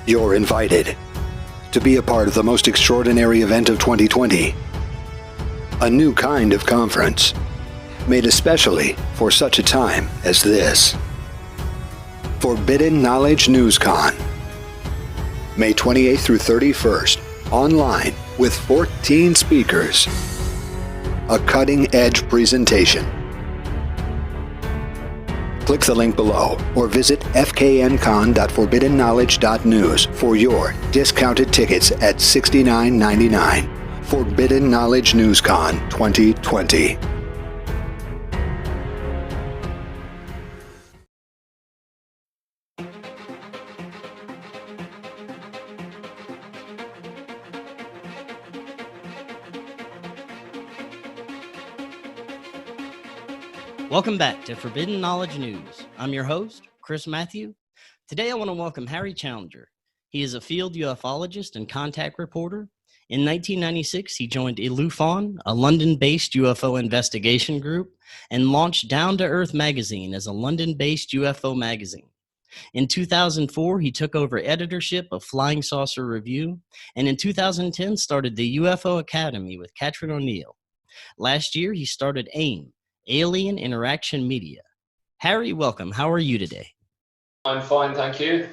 You're invited to be a part of the most extraordinary event of 2020. A new kind of conference, made especially for such a time as this. Forbidden Knowledge News Con. May 28th through 31st, online with 14 speakers. A cutting-edge presentation. Click the link below or visit fkncon.forbiddenknowledge.news for your discounted tickets at $69.99. Forbidden Knowledge News Con 2020. Welcome back to Forbidden Knowledge News. I'm your host, Chris Matthew. Today I want to welcome Harry Challenger. He is a field ufologist and contact reporter. In 1996, he joined Ilufon, a London-based UFO investigation group, and launched Down to Earth magazine as a London-based UFO magazine. In 2004, he took over editorship of Flying Saucer Review, and in 2010 started the UFO Academy with Catherine O'Neill. Last year, he started AIM, Alien Interaction Media. Harry, welcome. How are you today? I'm fine, thank you.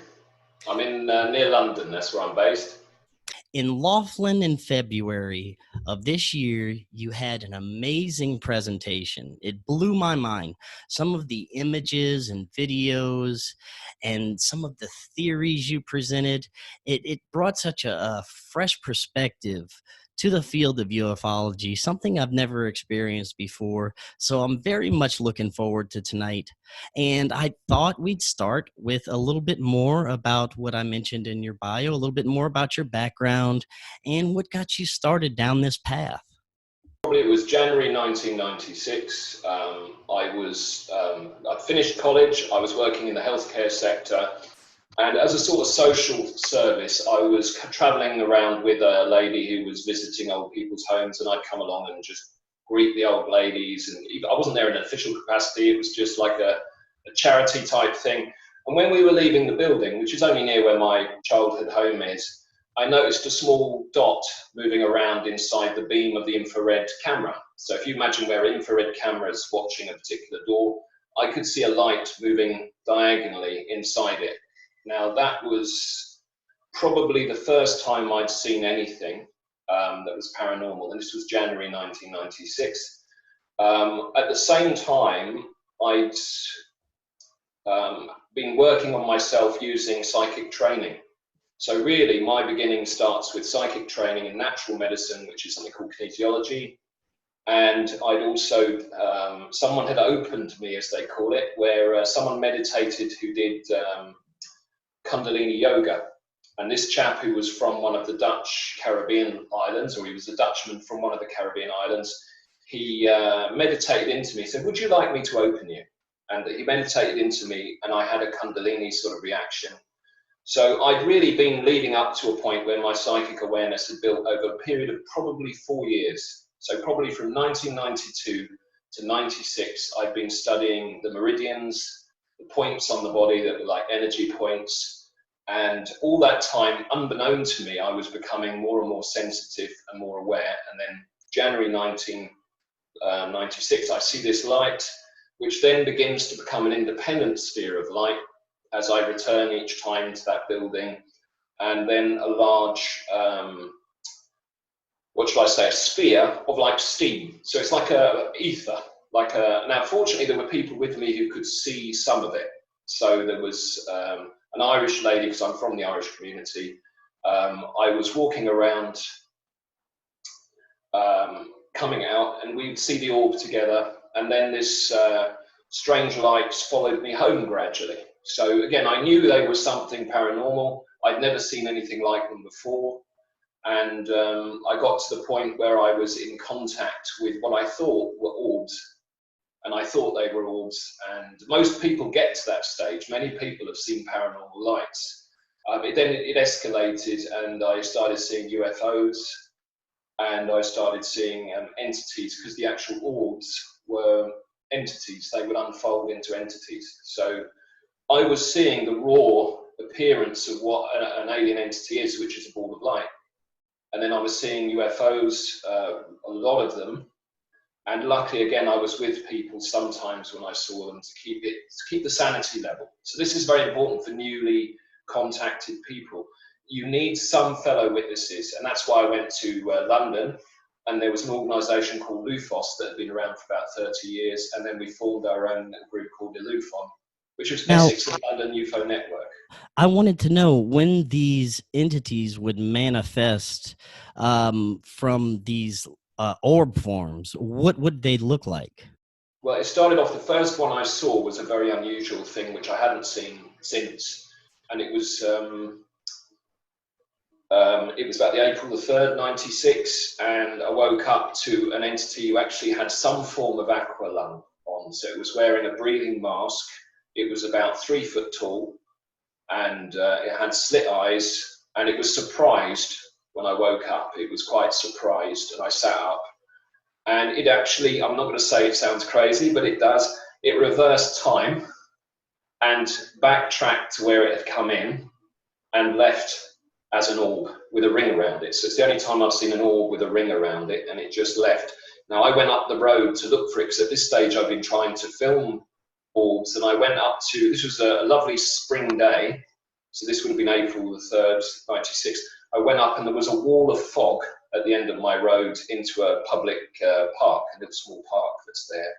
I'm in near London, that's where I'm based. In Laughlin in February of this year, you had an amazing presentation. It blew my mind. Some of the images and videos and some of the theories you presented, it brought such a fresh perspective to the field of ufology, something I've never experienced before. So I'm very much looking forward to tonight. And I thought we'd start with a little bit more about what I mentioned in your bio, a little bit more about your background and what got you started down this path. Probably it was January 1996. I'd finished college, I was working in the healthcare sector. And as a sort of social service, I was traveling around with a lady who was visiting old people's homes, and I'd come along and just greet the old ladies. And I wasn't there in an official capacity, it was just like a charity type thing. And when we were leaving the building, which is only near where my childhood home is, I noticed a small dot moving around inside the beam of the infrared camera. So if you imagine where infrared cameras watching a particular door, I could see a light moving diagonally inside it. Now, that was probably the first time I'd seen anything that was paranormal, and this was January 1996. At the same time, I'd been working on myself using psychic training. So really, my beginning starts with psychic training in natural medicine, which is something called kinesiology. And I'd also, someone had opened me, as they call it, where someone meditated who did Kundalini yoga, and this chap who was from one of the Dutch Caribbean islands, or he was a Dutchman from one of the Caribbean islands, he meditated into me, said, "Would you like me to open you?" And he meditated into me, and I had a Kundalini sort of reaction. So I'd really been leading up to a point where my psychic awareness had built over a period of probably 4 years. So probably from 1992 to 96, I'd been studying the meridians, the points on the body that were like energy points. And all that time, unbeknown to me, I was becoming more and more sensitive and more aware. And then January 1996, I see this light, which then begins to become an independent sphere of light as I return each time to that building. And then a large, what shall I say, a sphere of like steam. So it's like a ether. Now, fortunately, there were people with me who could see some of it. So there was an Irish lady, because I'm from the Irish community. I was walking around, coming out, and we'd see the orb together. And then this strange lights followed me home gradually. So again, I knew they were something paranormal. I'd never seen anything like them before. And I got to the point where I was in contact with what I thought were orbs. And I thought they were orbs. And most people get to that stage. Many people have seen paranormal lights. It escalated, and I started seeing UFOs, and I started seeing entities, because the actual orbs were entities. They would unfold into entities. So I was seeing the raw appearance of what an alien entity is, which is a ball of light. And then I was seeing UFOs, a lot of them. And luckily, again, I was with people sometimes when I saw them to keep the sanity level. So this is very important for newly contacted people. You need some fellow witnesses, and that's why I went to London. And there was an organisation called Lufos that had been around for about 30 years, and then we formed our own group called Ilufon, which was Essex and London UFO Network. I wanted to know when these entities would manifest from these orb forms. What would they look like? Well, it started off, the first one I saw was a very unusual thing, which I hadn't seen since. And it was about the April the 3rd, 96. And I woke up to an entity who actually had some form of aqua lung on. So it was wearing a breathing mask. It was about 3 foot tall, and it had slit eyes, and it was surprised when I woke up. It was quite surprised, and I sat up. And it actually, I'm not going to say it sounds crazy, but it does. It reversed time and backtracked to where it had come in and left as an orb with a ring around it. So it's the only time I've seen an orb with a ring around it, and it just left. Now, I went up the road to look for it, because at this stage I've been trying to film orbs, and I went up to, this was a lovely spring day, so this would have been April the 3rd, 96. I went up and there was a wall of fog at the end of my road into a public park, a little small park that's there.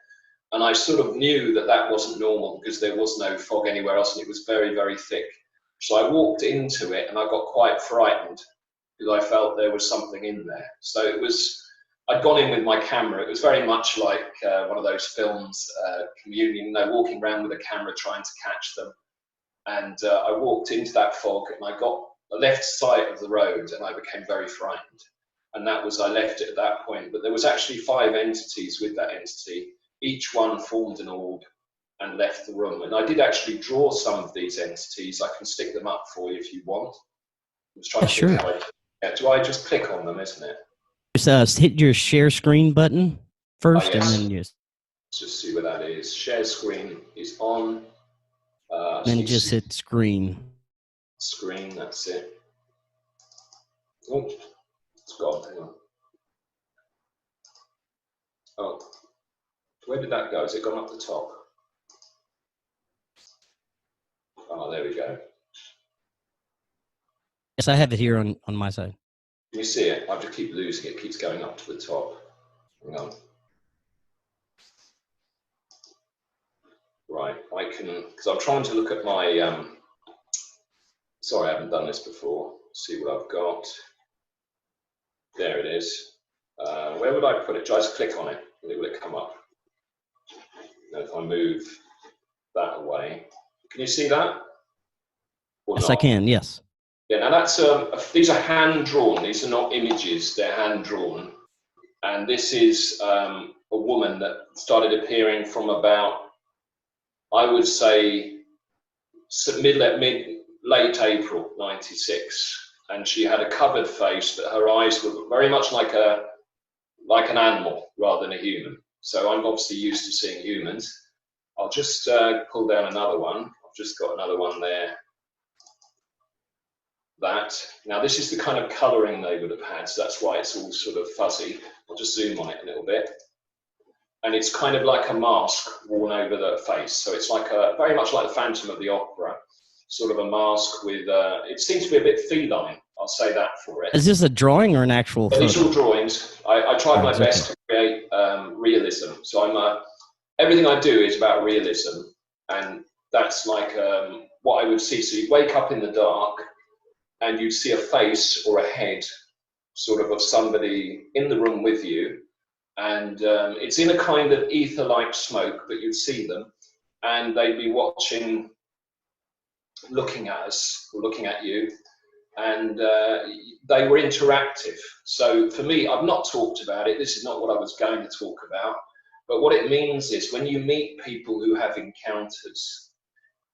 And I sort of knew that that wasn't normal, because there was no fog anywhere else, and it was very, very thick. So I walked into it and I got quite frightened, because I felt there was something in there. So it was, I'd gone in with my camera. It was very much like one of those films, Communion, you know, walking around with a camera trying to catch them. And I walked into that fog, and I got the left side of the road, and I became very frightened. And that was, I left it at that point. But there was actually 5 entities with that entity. Each one formed an orb and left the room. And I did actually draw some of these entities. I can stick them up for you if you want. I was trying to think how do I just click on them, isn't it? Just hit your share screen button first, yes. and then Let's just see where that is. Share screen is on. Then just hit screen. Screen, that's it. Oh, it's gone. Hang on. Oh, where did that go? Has it gone up the top? Oh, there we go. Yes, I have it here on my side. Can you see it? I just keep losing it. It keeps going up to the top. Hang on. Right, I can, because I'm trying to look at my, sorry, I haven't done this before. See what I've got. There it is. Where would I put it? Do I just click on it? Will it come up? Now, if I move that away, can you see that? Yes, not? I can, yes. Yeah, now that's, these are hand-drawn. These are not images, they're hand-drawn. And this is a woman that started appearing from about, I would say, late April 96. And she had a covered face, but her eyes were very much like an animal rather than a human. So I'm obviously used to seeing humans. I'll just pull down another one. I've just got another one there. That. Now this is the kind of colouring they would have had, so that's why it's all sort of fuzzy. I'll just zoom on it a little bit. And it's kind of like a mask worn over the face. So it's like very much like the Phantom of the Opera, sort of a mask with, it seems to be a bit feline. I'll say that for it. Is this a drawing or an actual photo? These are all drawings. I tried my best to create realism. So everything I do is about realism. And that's like what I would see. So you wake up in the dark and you'd see a face or a head sort of somebody in the room with you. And it's in a kind of ether-like smoke, but you'd see them. And they'd be watching, looking at us, or looking at you. And they were interactive. So for me, I've not talked about it. This is not what I was going to talk about. But what it means is when you meet people who have encounters,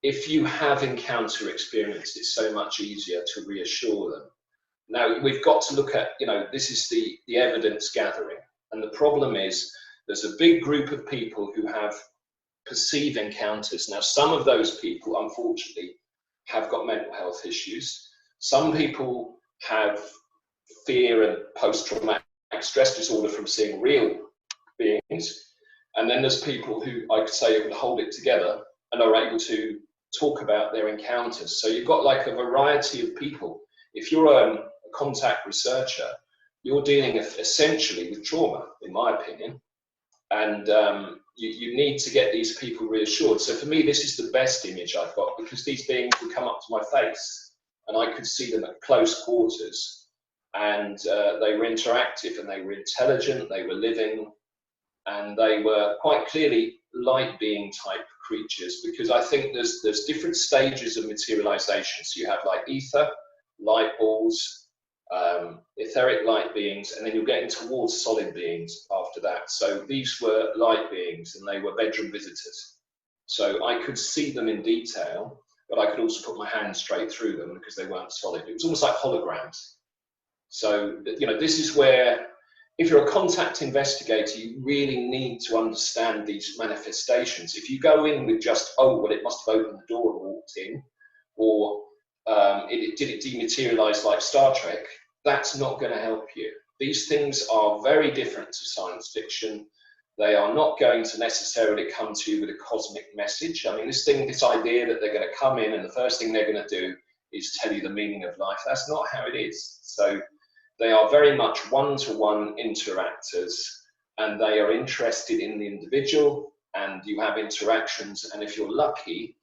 if you have encounter experience, it's so much easier to reassure them. Now, we've got to look at, this is the evidence gathering. And the problem is there's a big group of people who have perceived encounters. Now, some of those people, unfortunately, have got mental health issues. Some people have fear and post-traumatic stress disorder from seeing real beings. And then there's people who I could say would hold it together and are able to talk about their encounters. So you've got like a variety of people. If you're a contact researcher, you're dealing essentially with trauma, in my opinion. And you need to get these people reassured. So for me, this is the best image I've got, because these beings would come up to my face and I could see them at close quarters. And they were interactive, and they were intelligent, they were living, and they were quite clearly light being type creatures, because I think there's different stages of materialization. So you have like ether, light balls, etheric light beings, and then you're getting towards solid beings after that. So these were light beings, and they were bedroom visitors. So I could see them in detail, but I could also put my hand straight through them because they weren't solid. It was almost like holograms. So, you know, this is where, if you're a contact investigator, you really need to understand these manifestations. If you go in with just, oh, well, it must have opened the door and walked in, or did it dematerialize like Star Trek, that's not going to help you. These things are very different to science fiction. They are not going to necessarily come to you with a cosmic message. I mean, this idea that they're going to come in and the first thing they're going to do is tell you the meaning of life, that's not how it is. So they are very much one-to-one interactors, and they are interested in the individual, and you have interactions, and if you're lucky,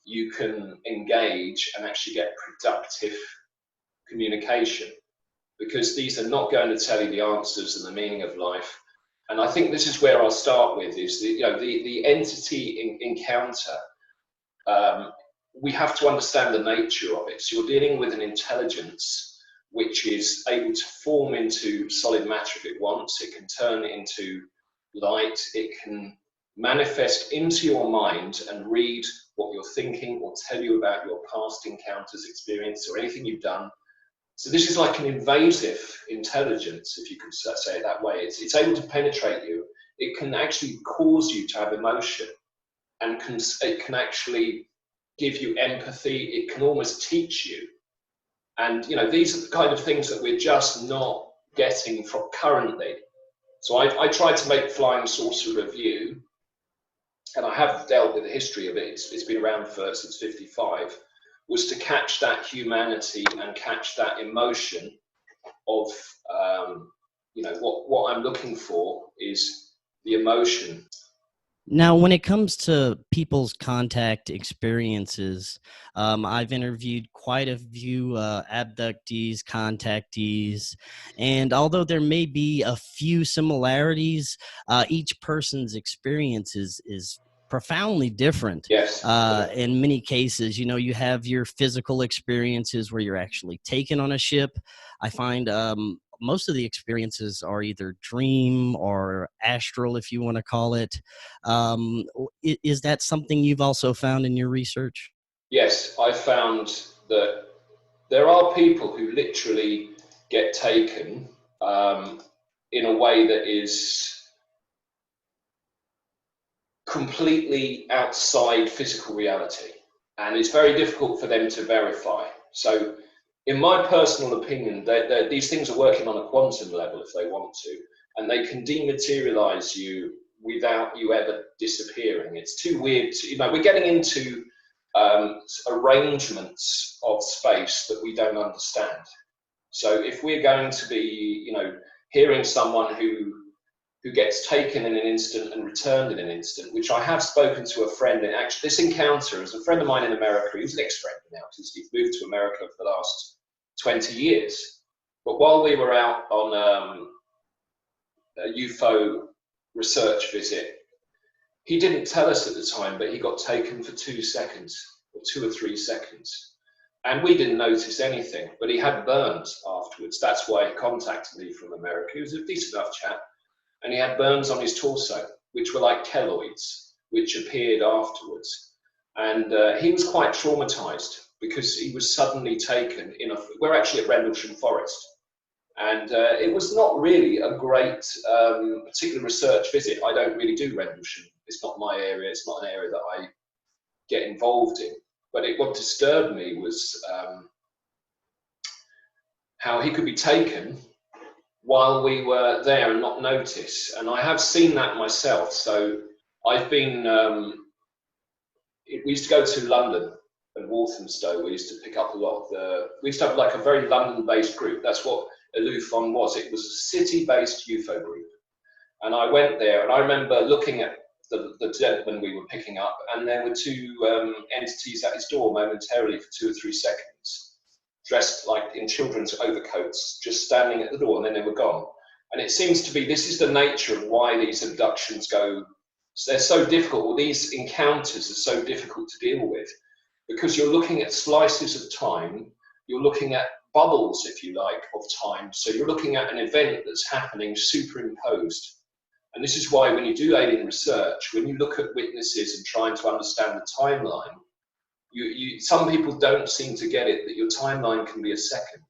you can engage and actually get productive communication, because these are not going to tell you the answers and the meaning of life. And I think this is where I'll start with, is the entity encounter. We have to understand the nature of it. So you're dealing with an intelligence which is able to form into solid matter if it wants. It can turn into light. It can manifest into your mind and read what you're thinking, or tell you about your past encounters, experience, or anything you've done. So this is like an invasive intelligence, if you could say it that way. It's able to penetrate you. It can actually cause you to have emotion, and it can actually give you empathy. It can almost teach you. And, you know, these are the kind of things that we're just not getting from currently. So I tried to make Flying Saucer Review, and I have dealt with the history of it. It's been around since '55, was to catch that humanity and catch that emotion of, you know, what I'm looking for is the emotion. Now, when it comes to people's contact experiences, I've interviewed quite a few abductees, contactees, and although there may be a few similarities, each person's experience is profoundly different. Yes. In many cases, you know, you have your physical experiences where you're actually taken on a ship. I find most of the experiences are either dream or astral, if you want to call it. Is that something you've also found in your research? Yes, I found that there are people who literally get taken in a way that is completely outside physical reality, and it's very difficult for them to verify. So in my personal opinion, these things are working on a quantum level if they want to, and they can dematerialize you without you ever disappearing. It's too weird to, you know, we're getting into arrangements of space that we don't understand. So if we're going to be, you know, hearing someone who gets taken in an instant and returned in an instant, which I have spoken to a friend, and actually this encounter is a friend of mine in America. He's an ex-friend now, because he's moved to America for the last 20 years. But while we were out on a UFO research visit, he didn't tell us at the time, but he got taken for 2 seconds, or 2 or 3 seconds. And we didn't notice anything, but he had burns afterwards. That's why he contacted me from America. He was a decent enough chap. And he had burns on his torso, which were like keloids, which appeared afterwards. And he was quite traumatized because he was suddenly taken we're actually at Rendlesham Forest. And it was not really a great particular research visit. I don't really do Rendlesham. It's not my area. It's not an area that I get involved in. But what disturbed me was how he could be taken while we were there and not notice. And I have seen that myself. So I've been, we used to go to London and Walthamstow. We used to pick up a lot of we used to have like a very London-based group. That's what Ilufon was. It was a city-based UFO group. And I went there, and I remember looking at the gentleman we were picking up, and there were two entities at his door momentarily for 2 or 3 seconds, dressed like in children's overcoats, just standing at the door, and then they were gone. And it seems to be, this is the nature of why these abductions go, they're so difficult, or these encounters are so difficult to deal with, because you're looking at slices of time, you're looking at bubbles, if you like, of time. So you're looking at an event that's happening superimposed. And this is why when you do alien research, when you look at witnesses and trying to understand the timeline, some people don't seem to get it, that your timeline can be a second,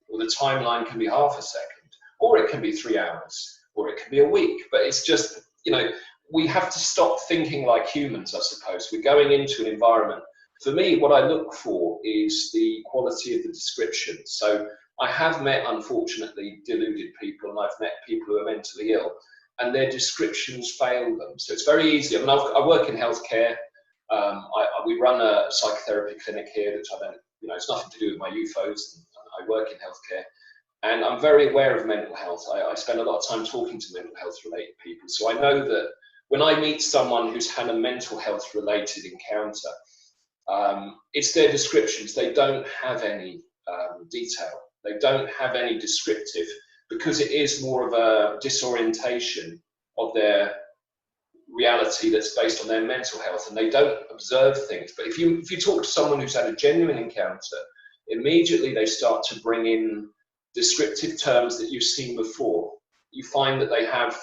or the timeline can be half a second, or it can be 3 hours, or it can be a week. But it's just, you know, we have to stop thinking like humans, I suppose. We're going into an environment. For me, what I look for is the quality of the description. So I have met, unfortunately, deluded people, and I've met people who are mentally ill, and their descriptions fail them. So it's very easy. I mean, I work in healthcare. We run a psychotherapy clinic here, which I don't, you know, it's nothing to do with my UFOs. I work in healthcare, and I'm very aware of mental health. I spend a lot of time talking to mental health related people. So I know that when I meet someone who's had a mental health related encounter, it's their descriptions. They don't have any detail. They don't have any descriptive, because it is more of a disorientation of their reality that's based on their mental health, and they don't observe things. But if you talk to someone who's had a genuine encounter, immediately they start to bring in descriptive terms that you've seen before. You find that they have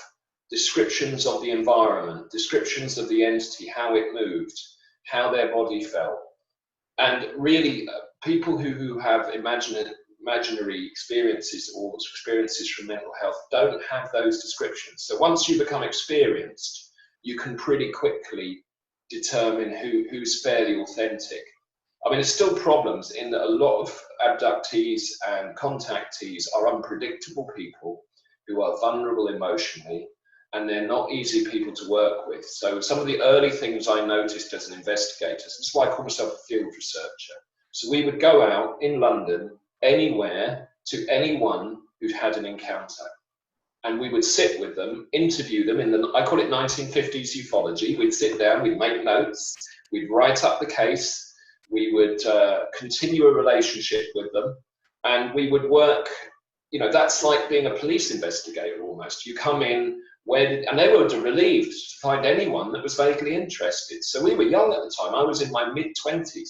descriptions of the environment, descriptions of the entity, how it moved, how their body felt. And really, people who have imaginary experiences or experiences from mental health don't have those descriptions. So once you become experienced, you can pretty quickly determine who's fairly authentic. I mean, there's still problems in that a lot of abductees and contactees are unpredictable people who are vulnerable emotionally, and they're not easy people to work with. So some of the early things I noticed as an investigator, this is why I call myself a field researcher. So we would go out in London, anywhere, to anyone who'd had an encounter. And we would sit with them, interview them I call it 1950s ufology. We'd sit down, we'd make notes, we'd write up the case, we would continue a relationship with them, and we would work, you know, that's like being a police investigator almost. You come in, and they were relieved to find anyone that was vaguely interested. So we were young at the time. I was in my mid-20s,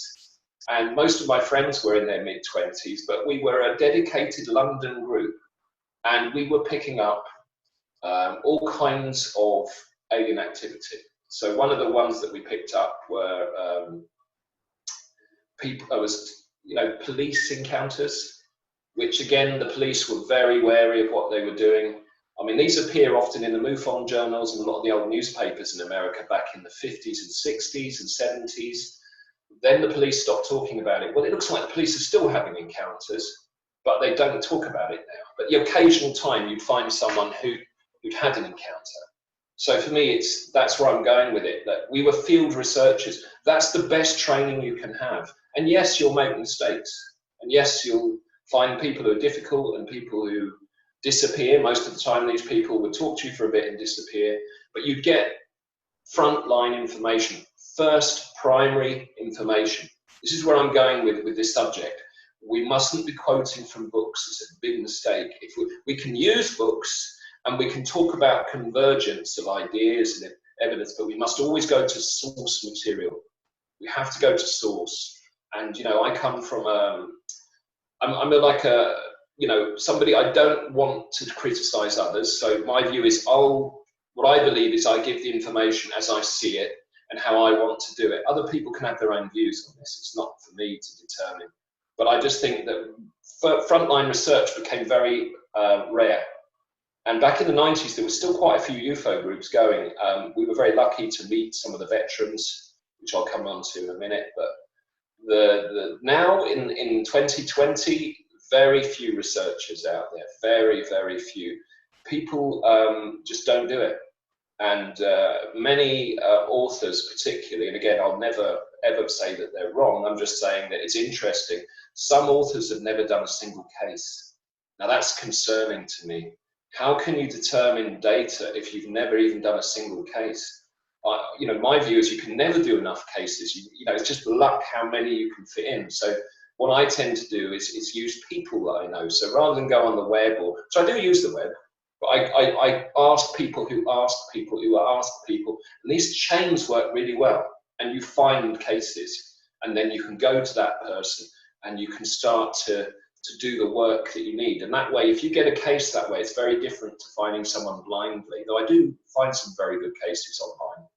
and most of my friends were in their mid-20s, but we were a dedicated London group, and we were picking up all kinds of alien activity. So one of the ones that we picked up were police encounters, which again, the police were very wary of what they were doing. I mean, these appear often in the MUFON journals and a lot of the old newspapers in America back in the 50s and 60s and 70s. Then the police stopped talking about it. Well, it looks like the police are still having encounters, but they don't talk about it now. But the occasional time you'd find someone who'd had an encounter. So for me, that's where I'm going with it, that we were field researchers. That's the best training you can have. And yes, you'll make mistakes. And yes, you'll find people who are difficult and people who disappear. Most of the time, these people would talk to you for a bit and disappear. But you get frontline information, first primary information. This is where I'm going with this subject. We mustn't be quoting from books. It's a big mistake. If we can use books and we can talk about convergence of ideas and evidence, but we must always go to source material. We have to go to source. And, you know, I come from somebody, I don't want to criticize others. So my view is, what I believe is I give the information as I see it and how I want to do it. Other people can have their own views on this. It's not for me to determine. But I just think that frontline research became very rare. And back in the 90s, there was still quite a few UFO groups going. We were very lucky to meet some of the veterans, which I'll come on to in a minute. But Now in 2020, very few researchers out there, very few. People just don't do it. And many authors particularly, and again, I'll never ever say that they're wrong, I'm just saying that it's interesting. Some authors have never done a single case. Now that's concerning to me. How can you determine data if you've never even done a single case? You know, my view is you can never do enough cases. You know, it's just luck how many you can fit in. So what I tend to do is use people that I know. So rather than go on the web, so I do use the web, but I ask people who ask people who ask people, and these chains work really well. And you find cases, and then you can go to that person and you can start to do the work that you need. And that way, if you get a case that way, it's very different to finding someone blindly. Though I do find some very good cases online,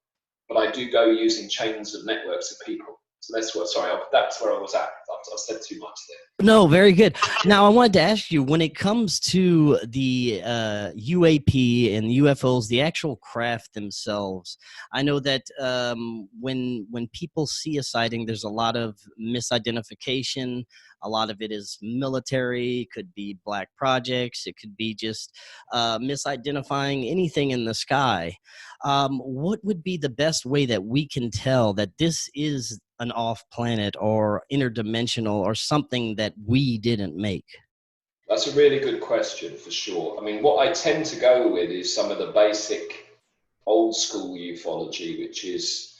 but I do go using chains of networks of people. So that's what, sorry, that's where I was at. I said too much there. No, very good. Now, I wanted to ask you, when it comes to the UAP and UFOs, the actual craft themselves, I know that when people see a sighting, there's a lot of misidentification. A lot of it is military, could be black projects, it could be just misidentifying anything in the sky. What would be the best way that we can tell that this is an off-planet or interdimensional or something that we didn't make? That's a really good question, for sure. I mean, what I tend to go with is some of the basic old school ufology, which is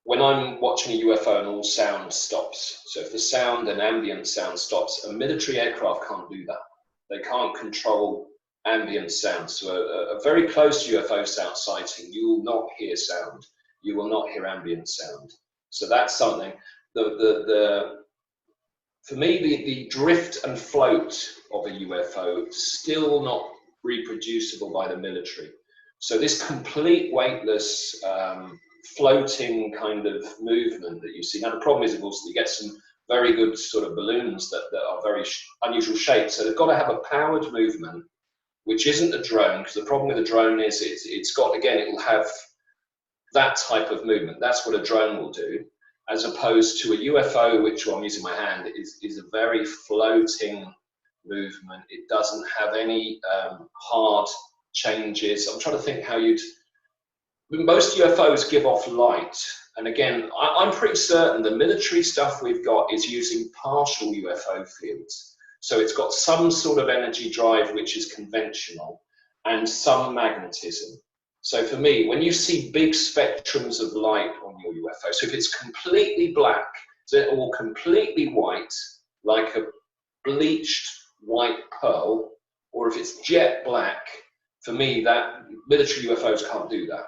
when I'm watching a UFO and all sound stops. So if the sound and ambient sound stops, a military aircraft can't do that. They can't control ambient sound. So a very close UFO sound sighting, you will not hear sound. You will not hear ambient sound. So that's something. For me, the drift and float of a UFO is still not reproducible by the military. So this complete weightless, floating kind of movement that you see. Now the problem is, of course, that you get some very good sort of balloons that are very unusual shapes. So they've got to have a powered movement, which isn't a drone, because the problem with a drone is it's got, again, it will have that type of movement. That's what a drone will do, as opposed to a UFO, which I'm using my hand, is a very floating movement. It doesn't have any hard changes. I'm trying to think how most UFOs give off light. And again, I'm pretty certain the military stuff we've got is using partial UFO fields. So it's got some sort of energy drive, which is conventional, and some magnetism. So for me, when you see big spectrums of light on your UFO, so if it's completely black or completely white, like a bleached white pearl, or if it's jet black, for me, that military UFOs can't do that.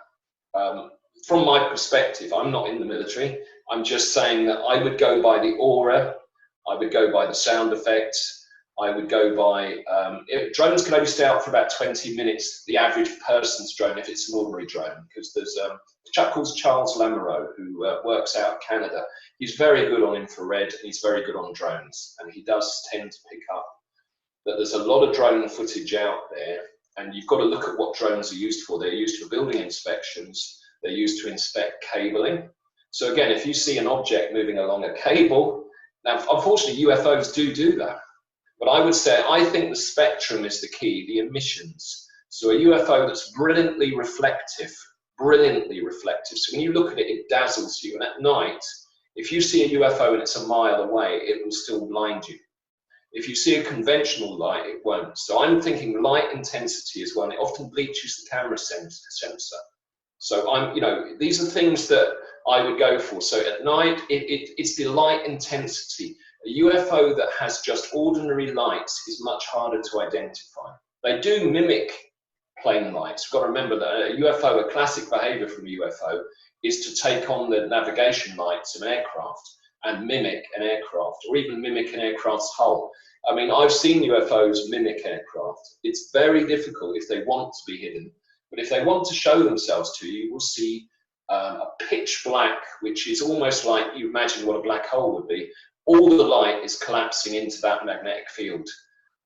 From my perspective, I'm not in the military. I'm just saying that I would go by the aura, I would go by the sound effects, I would go by, drones can only stay out for about 20 minutes, the average person's drone, if it's an ordinary drone, because there's a chap called Charles Lamoureux who works out of Canada. He's very good on infrared, and he's very good on drones, and he does tend to pick up that there's a lot of drone footage out there, and you've got to look at what drones are used for. They're used for building inspections, they're used to inspect cabling. So again, if you see an object moving along a cable, now unfortunately UFOs do that. But I would say, I think the spectrum is the key, the emissions. So a UFO that's brilliantly reflective. So when you look at it, it dazzles you. And at night, if you see a UFO and it's a mile away, it will still blind you. If you see a conventional light, it won't. So I'm thinking light intensity is one. It often bleaches the camera sensor. So these are things that I would go for. So at night, it's the light intensity. A UFO that has just ordinary lights is much harder to identify. They do mimic plane lights. We've got to remember that a UFO, a classic behavior from a UFO, is to take on the navigation lights of an aircraft and mimic an aircraft, or even mimic an aircraft's hull. I mean, I've seen UFOs mimic aircraft. It's very difficult if they want to be hidden. But if they want to show themselves to you, you will see a pitch black, which is almost like you imagine what a black hole would be. All the light is collapsing into that magnetic field.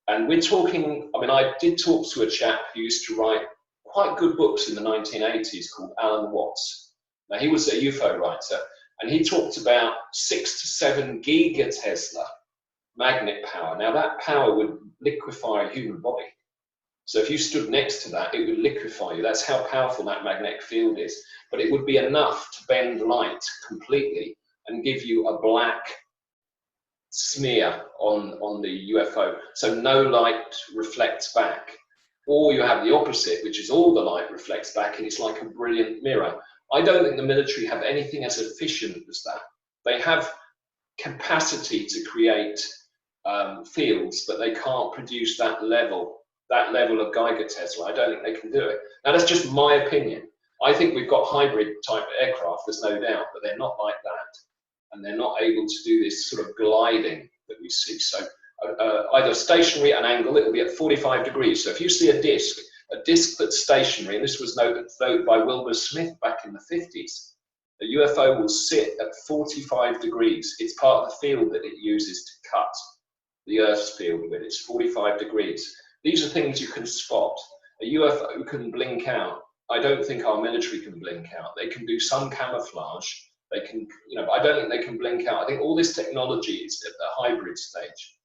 And we're talking, I mean, I did talk to a chap who used to write quite good books in the 1980s called Alan Watts. Now, he was a UFO writer, And he talked about 6 to 7 gigatesla magnet power. Now that power would liquefy a human body. So if you stood next to that, it would liquefy you. That's how powerful that magnetic field is. But it would be enough to bend light completely and give you a black smear on the UFO. So no light reflects back. Or you have the opposite, which is all the light reflects back, and it's like a brilliant mirror. I don't think the military have anything as efficient as that. They have capacity to create fields, but they can't produce that level of gigatesla. I don't think they can do it. Now, that's just my opinion. I think we've got hybrid type aircraft, there's no doubt, but they're not like that. And they're not able to do this sort of gliding that we see. So either stationary at an angle, it will be at 45 degrees. So if you see a disc that's stationary, and this was noted by Wilbur Smith back in the 50s, a UFO will sit at 45 degrees. It's part of the field that it uses to cut the Earth's field with. It's 45 degrees. These are things you can spot. A UFO can blink out. I don't think our military can blink out. They can do some camouflage. They can, but I don't think they can blink out. I think all this technology is at the hybrid stage.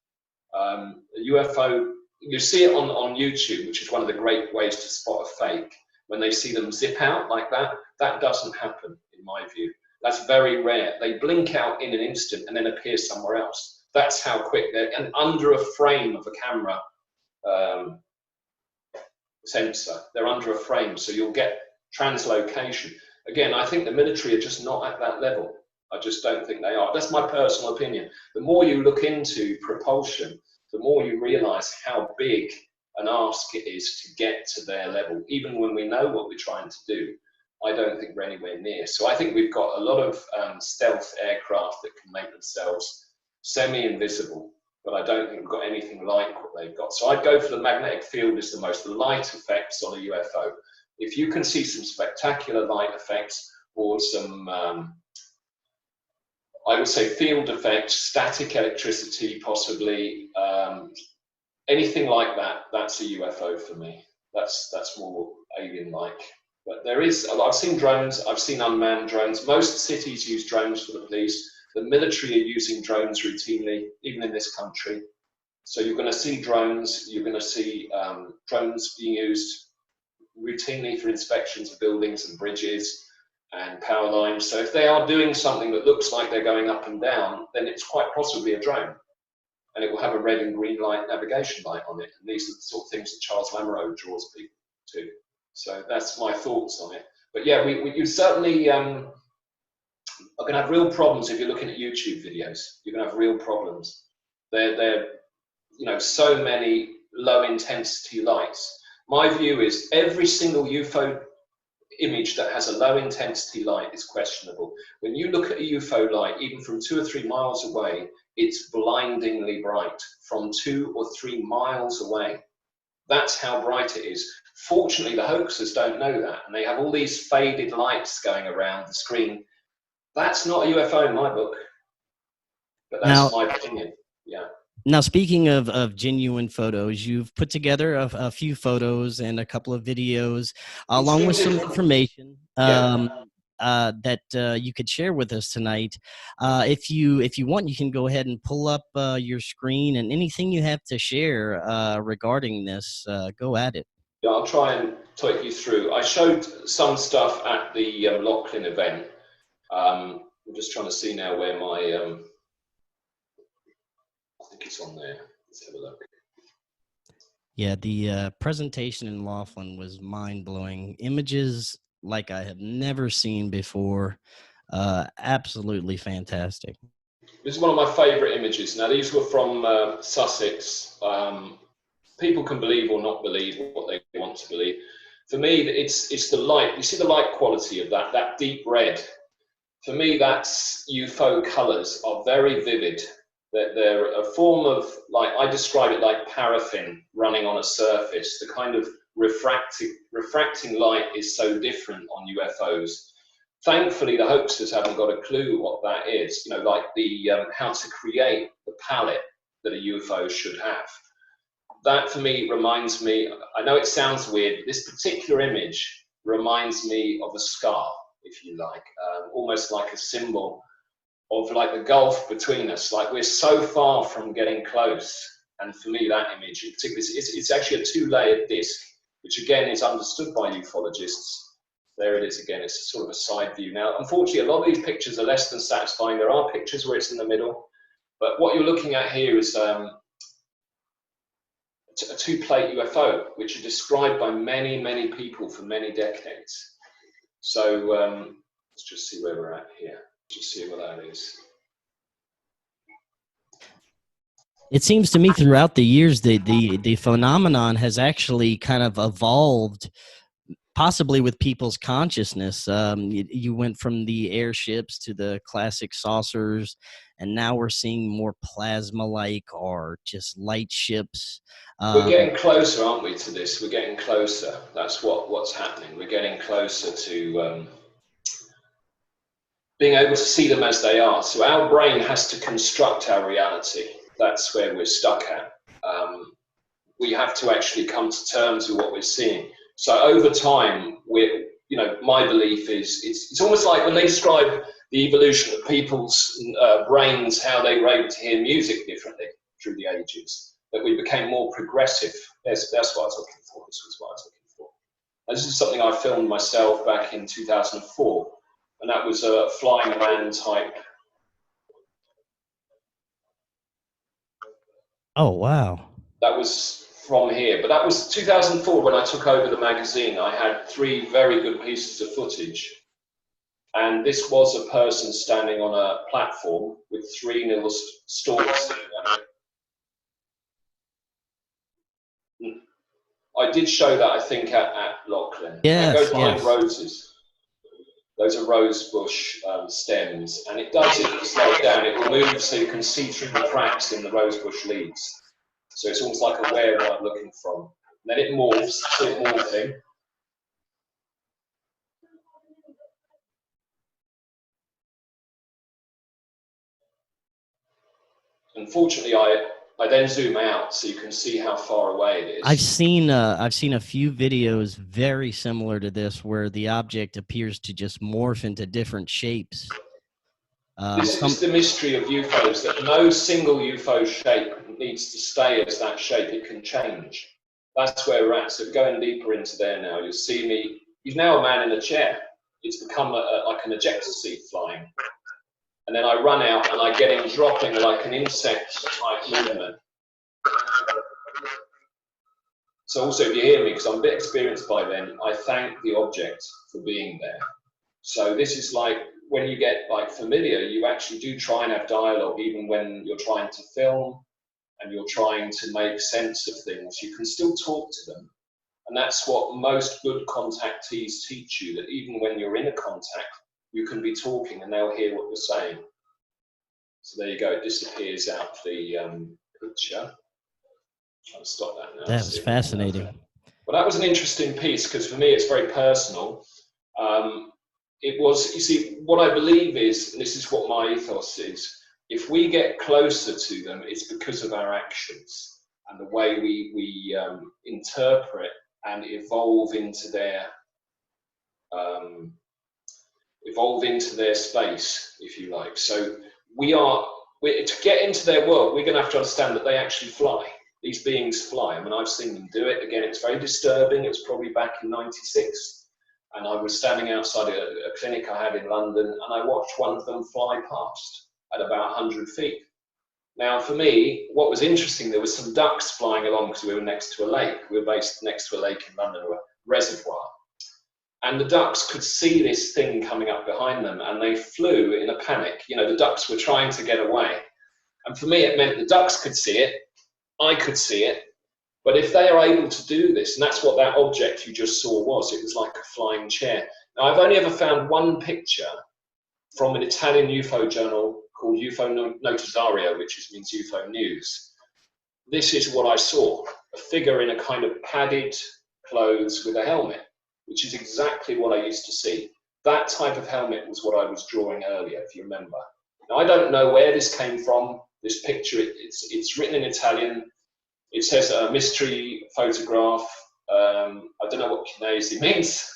A UFO, you see it on YouTube, which is one of the great ways to spot a fake. When they see them zip out like that, that doesn't happen, in my view. That's very rare. They blink out in an instant and then appear somewhere else. That's how quick they're, and under a frame of a camera sensor. They're under a frame, so you'll get translocation. Again, I think the military are just not at that level. I just don't think they are. That's my personal opinion. The more you look into propulsion, the more you realize how big an ask it is to get to their level. Even when we know what we're trying to do, I don't think we're anywhere near. So I think we've got a lot of stealth aircraft that can make themselves semi-invisible, but I don't think we've got anything like what they've got. So I'd go for the magnetic field as the most light effects on a UFO. If you can see some spectacular light effects or some, I would say field effects, static electricity possibly, anything like that, that's a UFO for me. That's more alien-like. But there is, I've seen drones, I've seen unmanned drones. Most cities use drones for the police. The military are using drones routinely, even in this country. So you're going to see drones, you're going to see drones being used routinely for inspections of buildings and bridges and power lines. So if they are doing something that looks like they're going up and down, then it's quite possibly a drone. And it will have a red and green light navigation light on it. And these are the sort of things that Charles Lamoureux draws people to. So that's my thoughts on it. But yeah, you certainly are going to have real problems if you're looking at YouTube videos. You're going to have real problems. They're so many low intensity lights. My view is every single UFO image that has a low intensity light is questionable. When you look at a UFO light, even from 2 or 3 miles away, it's blindingly bright from 2 or 3 miles away. That's how bright it is. Fortunately, the hoaxers don't know that, and they have all these faded lights going around the screen. That's not a UFO in my book, but that's my opinion. Yeah. Now, speaking of genuine photos, you've put together a few photos and a couple of videos, along with some information that you could share with us tonight. If you want, you can go ahead and pull up your screen, and anything you have to share regarding this, go at it. Yeah, I'll try and take you through. I showed some stuff at the Lachlan event. I'm just trying to see now where my... I think it's on there. Let's have a look. Yeah, the presentation in Laughlin was mind-blowing. Images like I have never seen before. Absolutely fantastic. This is one of my favorite images. Now, these were from Sussex. People can believe or not believe what they want to believe. For me, it's the light. You see the light quality of that deep red. For me, that's UFO colors are very vivid. They're a form of, like, I describe it like paraffin running on a surface. The kind of refracting light is so different on UFOs. Thankfully, the hoaxers haven't got a clue what that is. Like the how to create the palette that a UFO should have. That for me reminds me. I know it sounds weird. But this particular image reminds me of a scar, if you like, almost like a symbol of like the gulf between us. Like we're so far from getting close. And for me, that image, in particular, it's actually a two-layered disc, which again is understood by ufologists. There it is again, it's sort of a side view. Now, unfortunately, a lot of these pictures are less than satisfying. There are pictures where it's in the middle, but what you're looking at here is a two-plate UFO, which are described by many, many people for many decades. So let's just see where we're at here. Just see what that is. It seems to me throughout the years the phenomenon has actually kind of evolved, possibly with people's consciousness. You went from the airships to the classic saucers, and now we're seeing more plasma-like or just light ships. We're getting closer, aren't we, to this? We're getting closer. That's what's happening. We're getting closer to being able to see them as they are. So our brain has to construct our reality. That's where we're stuck at. We have to actually come to terms with what we're seeing. So over time, my belief is it's almost like when they describe the evolution of people's brains, how they were able to hear music differently through the ages, that we became more progressive. That's what I was looking for. This was what I was looking for. And this is something I filmed myself back in 2004, and that was a flying man type. Oh, wow. That was from here, but that was 2004 when I took over the magazine. I had 3 very good pieces of footage, and this was a person standing on a platform with 3 little stalks. I did show that, I think, at Lachlan. Yes, I go behind yes. roses. Those are rose bush stems, and it does it slow it down. It will move so you can see through the cracks in the rose bush leaves. So it's almost like a where I'm looking from. And then it morphs, see it morphing. Unfortunately, I then zoom out so you can see how far away it is. I've seen a few videos very similar to this where the object appears to just morph into different shapes. This is the mystery of UFOs, that no single UFO shape needs to stay as that shape. It can change. That's where we're at. So going deeper into there now, you'll see me. He's now a man in a chair. It's become like an ejector seat flying. And then I run out and I get him dropping like an insect type movement. So also, if you hear me, because I'm a bit experienced by then, I thank the object for being there. So this is like, when you get like familiar, you actually do try and have dialogue, even when you're trying to film and you're trying to make sense of things. You can still talk to them. And that's what most good contactees teach you, that even when you're in a contact, you can be talking and they'll hear what you're saying. So there you go, it disappears out the picture. I'll stop that now. That was fascinating. Well, that was an interesting piece, because for me it's very personal. It was, you see, what I believe is, and this is what my ethos is, if we get closer to them, it's because of our actions and the way we interpret and evolve into their space, if you like. So to get into their world, we're going to have to understand that they actually fly. These beings fly. I mean, I've seen them do it. Again, it's very disturbing. It was probably back in '96. And I was standing outside a clinic I had in London, and I watched one of them fly past at about 100 feet. Now, for me, what was interesting, there were some ducks flying along because we were next to a lake. We were based next to a lake in London, or a reservoir. And the ducks could see this thing coming up behind them, and they flew in a panic. You know, the ducks were trying to get away. And for me, it meant the ducks could see it, I could see it. But if they are able to do this, and that's what that object you just saw was, it was like a flying chair. Now, I've only ever found one picture from an Italian UFO journal called UFO Notiziario, which means UFO News. This is what I saw, a figure in a kind of padded clothes with a helmet, which is exactly what I used to see. That type of helmet was what I was drawing earlier, if you remember. Now, I don't know where this came from, this picture. It's written in Italian. It says a mystery photograph. I don't know what Kinesi means.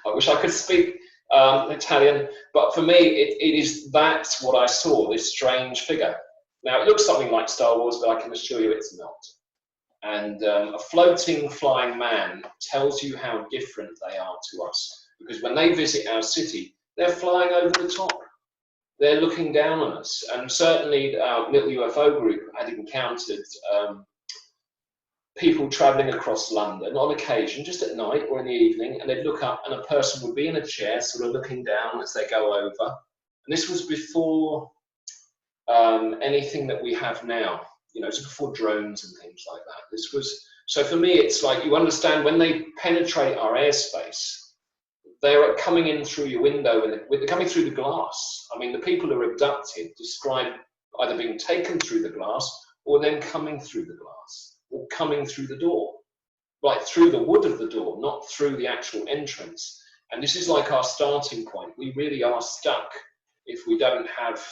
I wish I could speak Italian. But for me, it is that's what I saw, this strange figure. Now, it looks something like Star Wars, but I can assure you it's not. And a floating flying man tells you how different they are to us. Because when they visit our city, they're flying over the top. They're looking down on us. And certainly our little UFO group had encountered people traveling across London on occasion, just at night or in the evening, and they'd look up and a person would be in a chair, sort of looking down as they go over. And this was before anything that we have now. You know, it's before drones and things like that. This was, so for me, it's like, you understand, when they penetrate our airspace, they're coming in through your window and they're coming through the glass. I mean, the people who are abducted describe either being taken through the glass or then coming through the glass or coming through the door, like through the wood of the door, not through the actual entrance. And this is like our starting point. We really are stuck if we don't have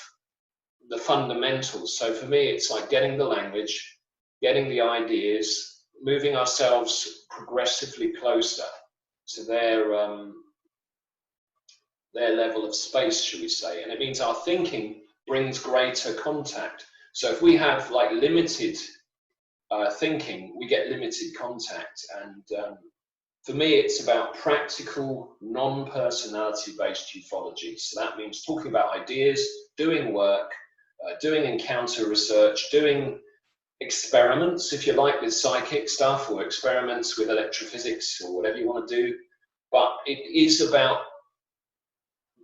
the fundamentals. So for me, it's like getting the language, getting the ideas, moving ourselves progressively closer to their level of space, should we say. And it means our thinking brings greater contact. So if we have like limited thinking, we get limited contact. And for me, it's about practical, non-personality based ufology. So that means talking about ideas, doing work, doing encounter research, doing experiments, if you like, with psychic stuff, or experiments with electrophysics, or whatever you want to do. But it is about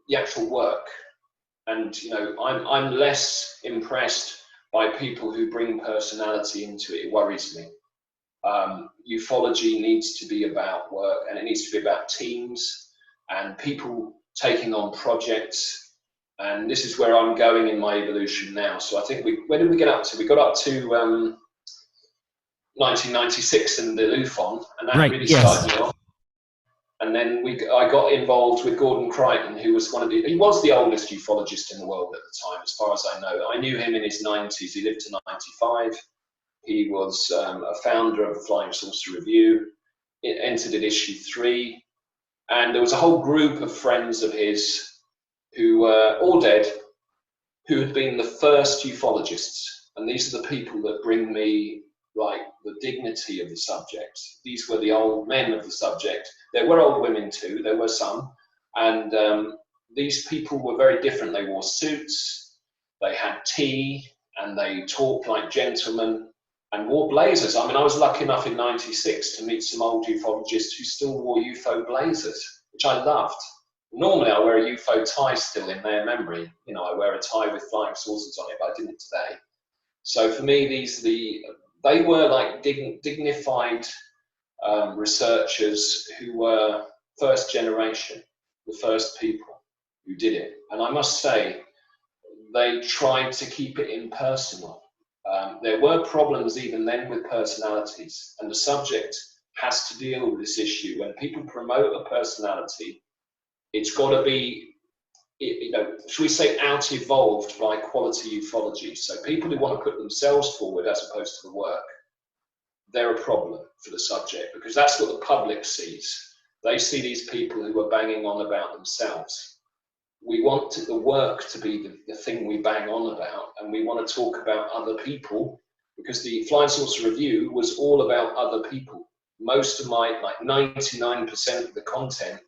the actual work. And you know, I'm less impressed by people who bring personality into it. It worries me. Ufology needs to be about work, and it needs to be about teams and people taking on projects. And this is where I'm going in my evolution now. So I think where did we get up to? We got up to 1996 and the Lufon, and that really started me off. And then I got involved with Gordon Crichton, who was he was the oldest ufologist in the world at the time, as far as I know. I knew him in his 90s. He lived to 95. He was a founder of the Flying Saucer Review. It entered at issue 3. And there was a whole group of friends of his who were all dead, who had been the first ufologists. And these are the people that bring me like the dignity of the subject. These were the old men of the subject. There were old women too, there were some. And these people were very different. They wore suits, they had tea, and they talked like gentlemen and wore blazers. I mean, I was lucky enough in 96 to meet some old ufologists who still wore UFO blazers, which I loved. Normally I wear a UFO tie still in their memory. You know, I wear a tie with flying saucers on it, but I didn't today. So for me, they were like dignified researchers who were first generation, the first people who did it. And I must say, they tried to keep it impersonal. There were problems even then with personalities, and the subject has to deal with this issue. When people promote a personality, it's got to be, you know, should we say, out-evolved by quality ufology. So people who want to put themselves forward as opposed to the work, they're a problem for the subject, because that's what the public sees. They see these people who are banging on about themselves. We want the work to be the thing we bang on about, and we want to talk about other people, because the Flying Saucer Review was all about other people. Most of my, like 99% of the content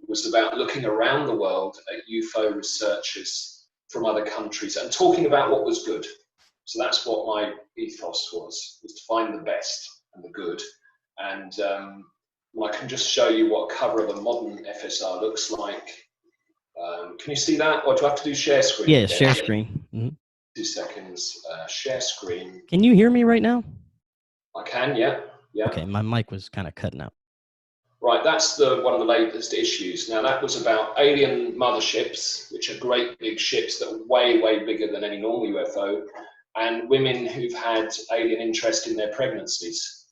was about looking around the world at UFO researchers from other countries and talking about what was good. So that's what my ethos was to find the best and the good. And I can just show you what a cover of a modern FSR looks like. Can you see that? Or do I have to do share screen? Yeah, share screen. Mm-hmm. 2 seconds. Share screen. Can you hear me right now? I can, yeah. Okay, my mic was kind of cutting out. Right, that's one of the latest issues. Now, that was about alien motherships, which are great big ships that are way, way bigger than any normal UFO, and women who've had alien interest in their pregnancies.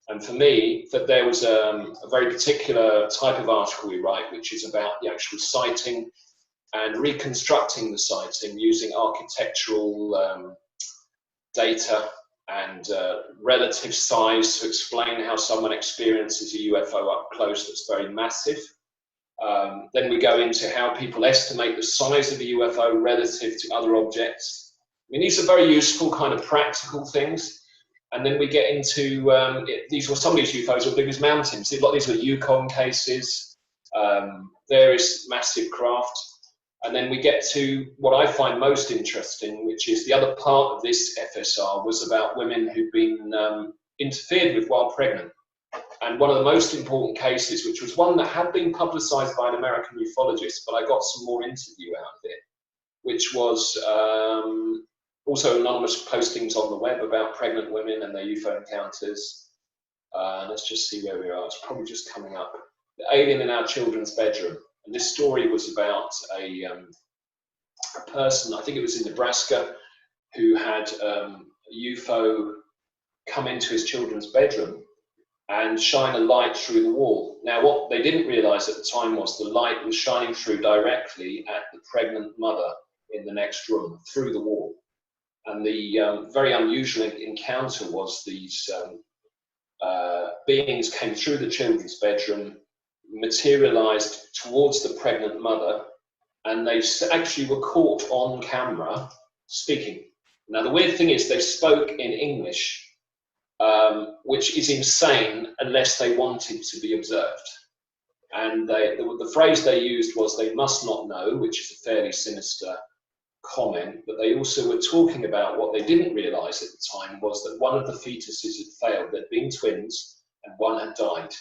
And for me, that there was a very particular type of article we write, which is about the actual sighting and reconstructing the sighting using architectural data and relative size to explain how someone experiences a UFO up close that's very massive. Then we go into how people estimate the size of a UFO relative to other objects. I mean, these are very useful kind of practical things. And then we get into, some of these UFOs were big as mountains. A lot of these were Yukon cases, various massive craft. And then we get to what I find most interesting, which is the other part of this FSR was about women who've been interfered with while pregnant. And one of the most important cases, which was one that had been publicized by an American ufologist, but I got some more interview out of it, which was also anonymous postings on the web about pregnant women and their UFO encounters. Let's just see where we are. It's probably just coming up. The alien in our children's bedroom. And this story was about a person, I think it was in Nebraska, who had a UFO come into his children's bedroom and shine a light through the wall. Now, what they didn't realize at the time was the light was shining through directly at the pregnant mother in the next room, through the wall. And the very unusual encounter was these beings came through the children's bedroom, materialized towards the pregnant mother, and they actually were caught on camera speaking. Now, the weird thing is they spoke in English, which is insane unless they wanted to be observed. And the phrase they used was, "They must not know," which is a fairly sinister comment, but they also were talking about what they didn't realize at the time was that one of the fetuses had failed. There'd been twins and one had died.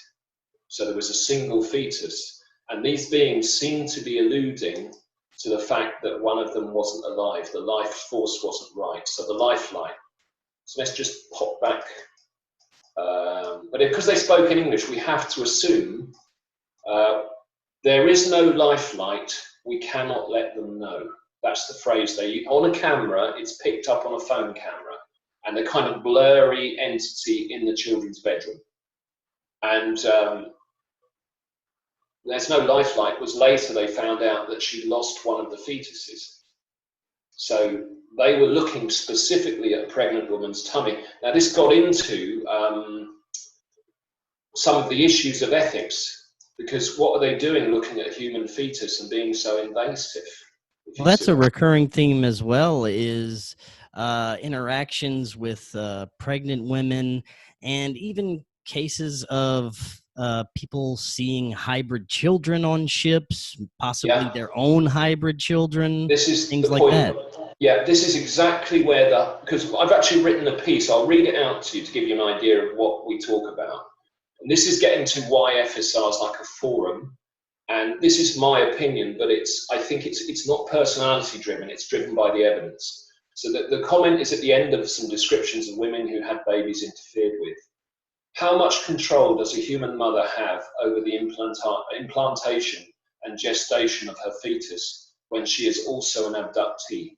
So there was a single fetus. And these beings seemed to be alluding to the fact that one of them wasn't alive. The life force wasn't right. So the lifeline. So let's just pop back. But because they spoke in English, we have to assume there is no lifelight, we cannot let them know. That's the phrase they use. On a camera, it's picked up on a phone camera, and the kind of blurry entity in the children's bedroom. And there's no lifelight. It was later they found out that she lost one of the fetuses. So they were looking specifically at a pregnant woman's tummy. Now, this got into some of the issues of ethics, because what are they doing looking at a human fetus and being so invasive? Well, that's a recurring theme as well, is interactions with pregnant women, and even cases of people seeing hybrid children on ships, possibly their own hybrid children, this is things the like point. that. Yeah, this is exactly where because I've actually written a piece, I'll read it out to you to give you an idea of what we talk about. And this is getting to why FSR is like a forum. And this is my opinion, but I think it's not personality driven, it's driven by the evidence. So the comment is at the end of some descriptions of women who had babies interfered with. How much control does a human mother have over the implantation and gestation of her fetus when she is also an abductee?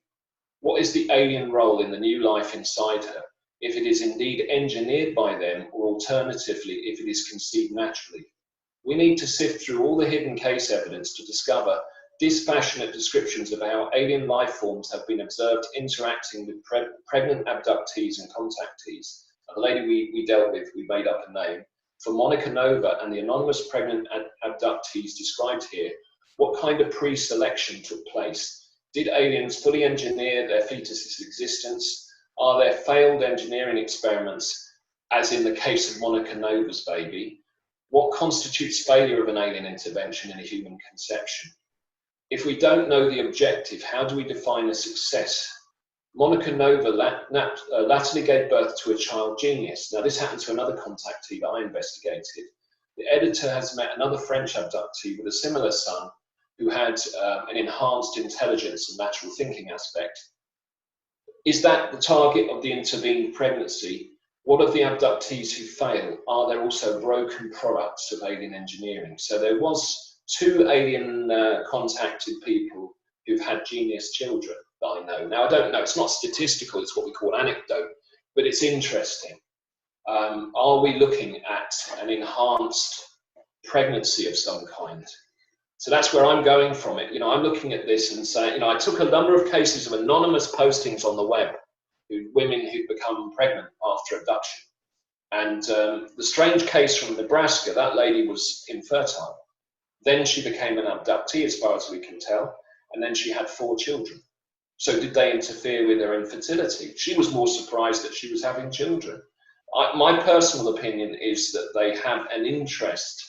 What is the alien role in the new life inside her, if it is indeed engineered by them, or alternatively, if it is conceived naturally? We need to sift through all the hidden case evidence to discover dispassionate descriptions of how alien life forms have been observed interacting with pregnant abductees and contactees. The lady we dealt with, we made up a name. For Monica Nova and the anonymous pregnant abductees described here, what kind of pre-selection took place? Did aliens fully engineer their fetus's existence? Are there failed engineering experiments, as in the case of Monica Nova's baby? What constitutes failure of an alien intervention in a human conception? If we don't know the objective, how do we define a success? Monica Nova latterly gave birth to a child genius. Now, this happened to another contactee that I investigated. The editor has met another French abductee with a similar son who had an enhanced intelligence and lateral thinking aspect. Is that the target of the intervened pregnancy? What of the abductees who fail? Are there also broken products of alien engineering? So there was 2 alien contacted people who've had genius children that I know. Now, I don't know, it's not statistical, it's what we call anecdote, but it's interesting. Are we looking at an enhanced pregnancy of some kind? So that's where I'm going from it. I'm looking at this and saying, I took a number of cases of anonymous postings on the web, women who'd become pregnant after abduction. And the strange case from Nebraska, that lady was infertile. Then she became an abductee, as far as we can tell, and then she had 4 children. So did they interfere with her infertility? She was more surprised that she was having children. My personal opinion is that they have an interest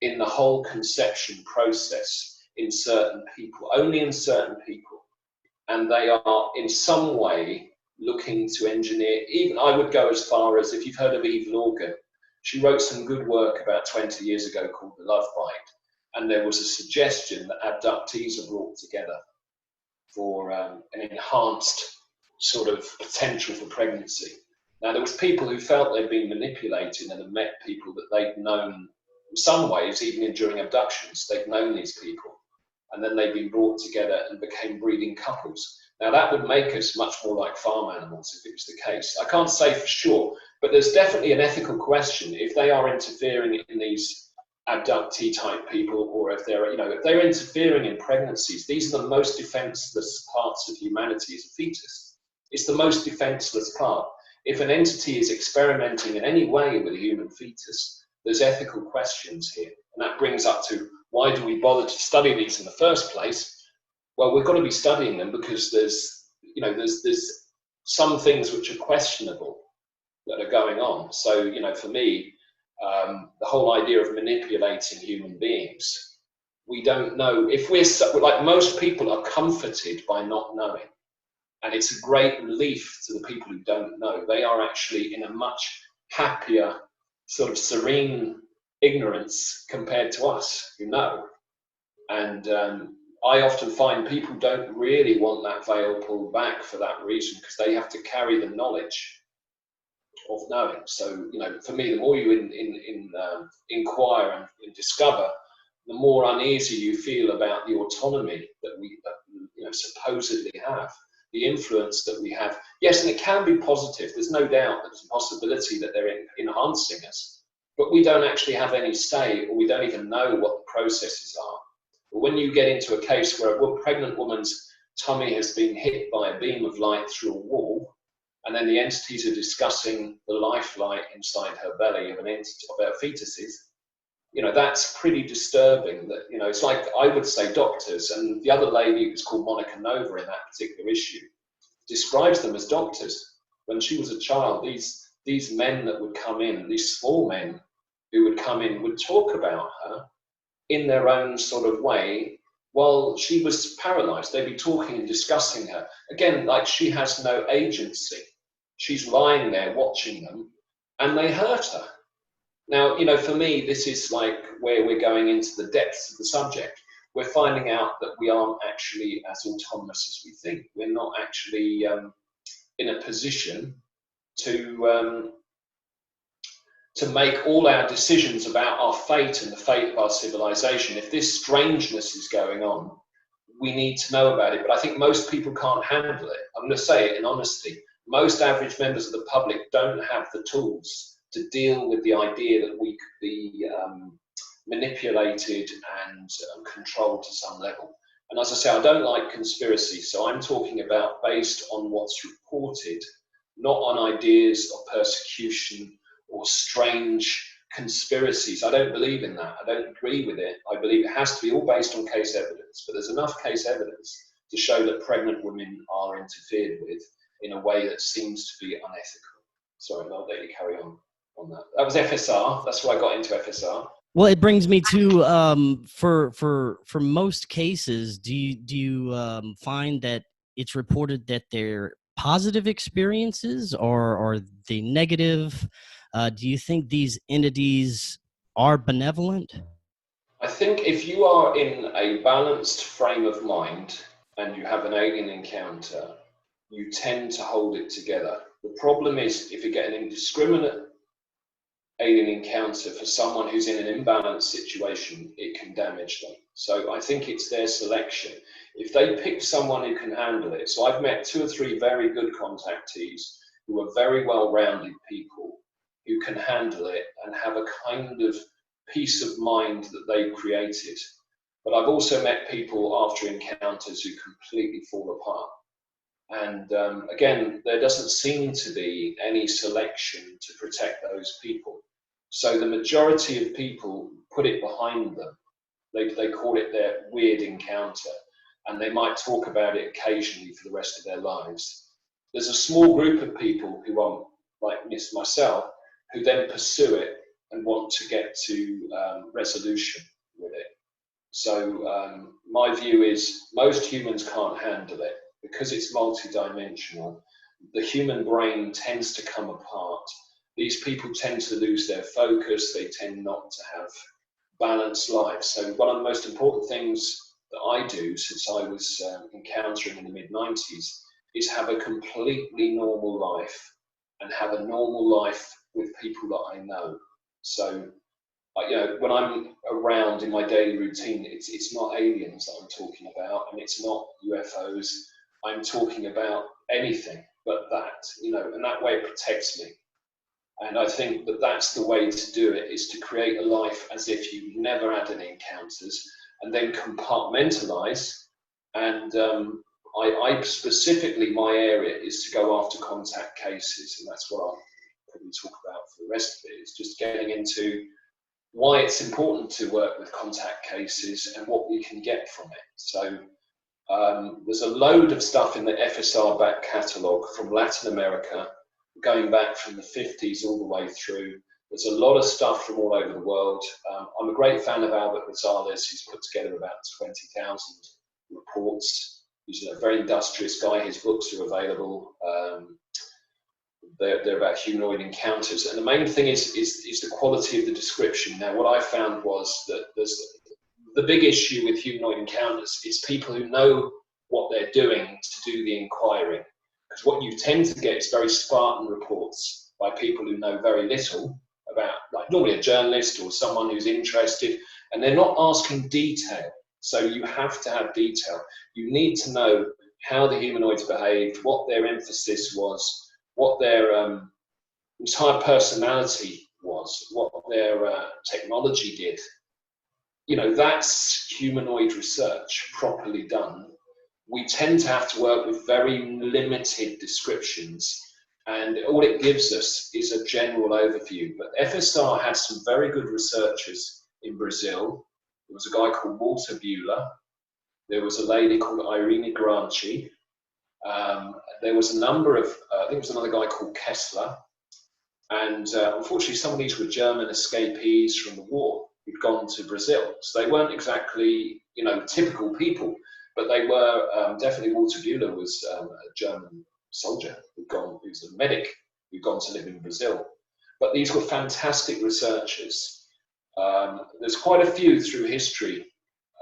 in the whole conception process in certain people, only in certain people. And they are in some way looking to engineer, even I would go as far as, if you've heard of Eve Lorgan, she wrote some good work about 20 years ago called The Love Bite. And there was a suggestion that abductees are brought together for an enhanced sort of potential for pregnancy. Now, there was people who felt they'd been manipulated and had met people that they'd known in some ways, even during abductions, they'd known these people. And then they'd been brought together and became breeding couples. Now, that would make us much more like farm animals if it was the case. I can't say for sure, but there's definitely an ethical question if they are interfering in these abductee type people, or if they're, if they're interfering in pregnancies. These are the most defenseless parts of humanity as a fetus. It's the most defenseless part. If an entity is experimenting in any way with a human fetus, there's ethical questions here. And that brings up to, why do we bother to study these in the first place? Well, we've got to be studying them because there's some things which are questionable that are going on. So, for me, the whole idea of manipulating human beings, we don't know if we're like most people are comforted by not knowing. And it's a great relief to the people who don't know. They are actually in a much happier, sort of serene ignorance compared to us who know. And I often find people don't really want that veil pulled back for that reason, because they have to carry the knowledge of knowing. So, for me, the more you inquire and discover, the more uneasy you feel about the autonomy that we supposedly have, the influence that we have. Yes, and it can be positive. There's no doubt that there's a possibility that they're enhancing us, but we don't actually have any say, or we don't even know what the processes are. But when you get into a case where a pregnant woman's tummy has been hit by a beam of light through a wall, and then the entities are discussing the life light inside her belly of an entity, of her fetuses, that's pretty disturbing. That, it's like, I would say, doctors, and the other lady who was called Monica Nova in that particular issue describes them as doctors. When she was a child, these men that would come in, these small men who would come in, would talk about her in their own sort of way while she was paralyzed. They'd be talking and discussing her. Again, like, she has no agency. She's lying there watching them, and they hurt her. Now, for me, this is like where we're going into the depths of the subject. We're finding out that we aren't actually as autonomous as we think. We're not actually in a position to make all our decisions about our fate and the fate of our civilization. If this strangeness is going on, we need to know about it. But I think most people can't handle it. I'm going to say it in honesty. Most average members of the public don't have the tools to deal with the idea that we could be manipulated and controlled to some level. And as I say, I don't like conspiracy, so I'm talking about based on what's reported, not on ideas of persecution or strange conspiracies. I don't believe in that. I don't agree with it. I believe it has to be all based on case evidence, but there's enough case evidence to show that pregnant women are interfered with in a way that seems to be unethical. Sorry, I'll let you carry on that. That was FSR. That's why I got into FSR. Well, it brings me to for most cases, do you find that it's reported that they're positive experiences, or are they negative? Do you think these entities are benevolent? I think if you are in a balanced frame of mind and you have an alien encounter, you tend to hold it together. The problem is if you get an indiscriminate alien encounter for someone who's in an imbalanced situation, it can damage them. So I think it's their selection. If they pick someone who can handle it, so I've met 2 or 3 very good contactees who are very well-rounded people who can handle it and have a kind of peace of mind that they've created. But I've also met people after encounters who completely fall apart. And again, there doesn't seem to be any selection to protect those people. So the majority of people put it behind them They call it their weird encounter, and they might talk about it occasionally for the rest of their lives. There's a small group of people who are like myself, who then pursue it and want to get to resolution with it. So my view is most humans can't handle it because it's multidimensional. The human brain tends to come apart. These people tend to lose their focus. They tend not to have balanced lives. So one of the most important things that I do since I was encountering in the mid-90s is have a completely normal life and have a normal life with people that I know. So, you know, when I'm around in my daily routine, it's not aliens that I'm talking about, and it's not UFOs. I'm talking about anything but that, you know, and that way it protects me. And I think that that's the way to do it, is to create a life as if you've never had any encounters, and then compartmentalize. And I specifically, my area is to go after contact cases, and that's what I'll probably talk about for the rest of it, is just getting into why it's important to work with contact cases and what we can get from it. So there's a load of stuff in the FSR back catalogue from Latin America, going back from the 50s all the way through. There's a lot of stuff from all over the world. I'm a great fan of Albert Rosales, who's put together about 20,000 reports. He's a very industrious guy. His books are available. They're about humanoid encounters. And the main thing is the quality of the description. Now, what I found was that the big issue with humanoid encounters is people who know what they're doing to do the inquiring. Because what you tend to get is very Spartan reports by people who know very little about, like normally a journalist or someone who's interested, and they're not asking detail. So you have to have detail. You need to know how the humanoids behaved, what their emphasis was, what their entire personality was, what their technology did. You know, that's humanoid research properly done. We tend to have to work with very limited descriptions, and all it gives us is a general overview. But FSR had some very good researchers in Brazil. There was a guy called Walter Buehler. There was a lady called Irene Granchi. There was a number of, I think there was another guy called Kessler. And unfortunately, some of these were German escapees from the war who'd gone to Brazil. So they weren't exactly, you know, typical people, but they were, definitely Walter Buehler was a German soldier who'd gone, who's a medic who'd gone to live in Brazil. But these were fantastic researchers. There's quite a few through history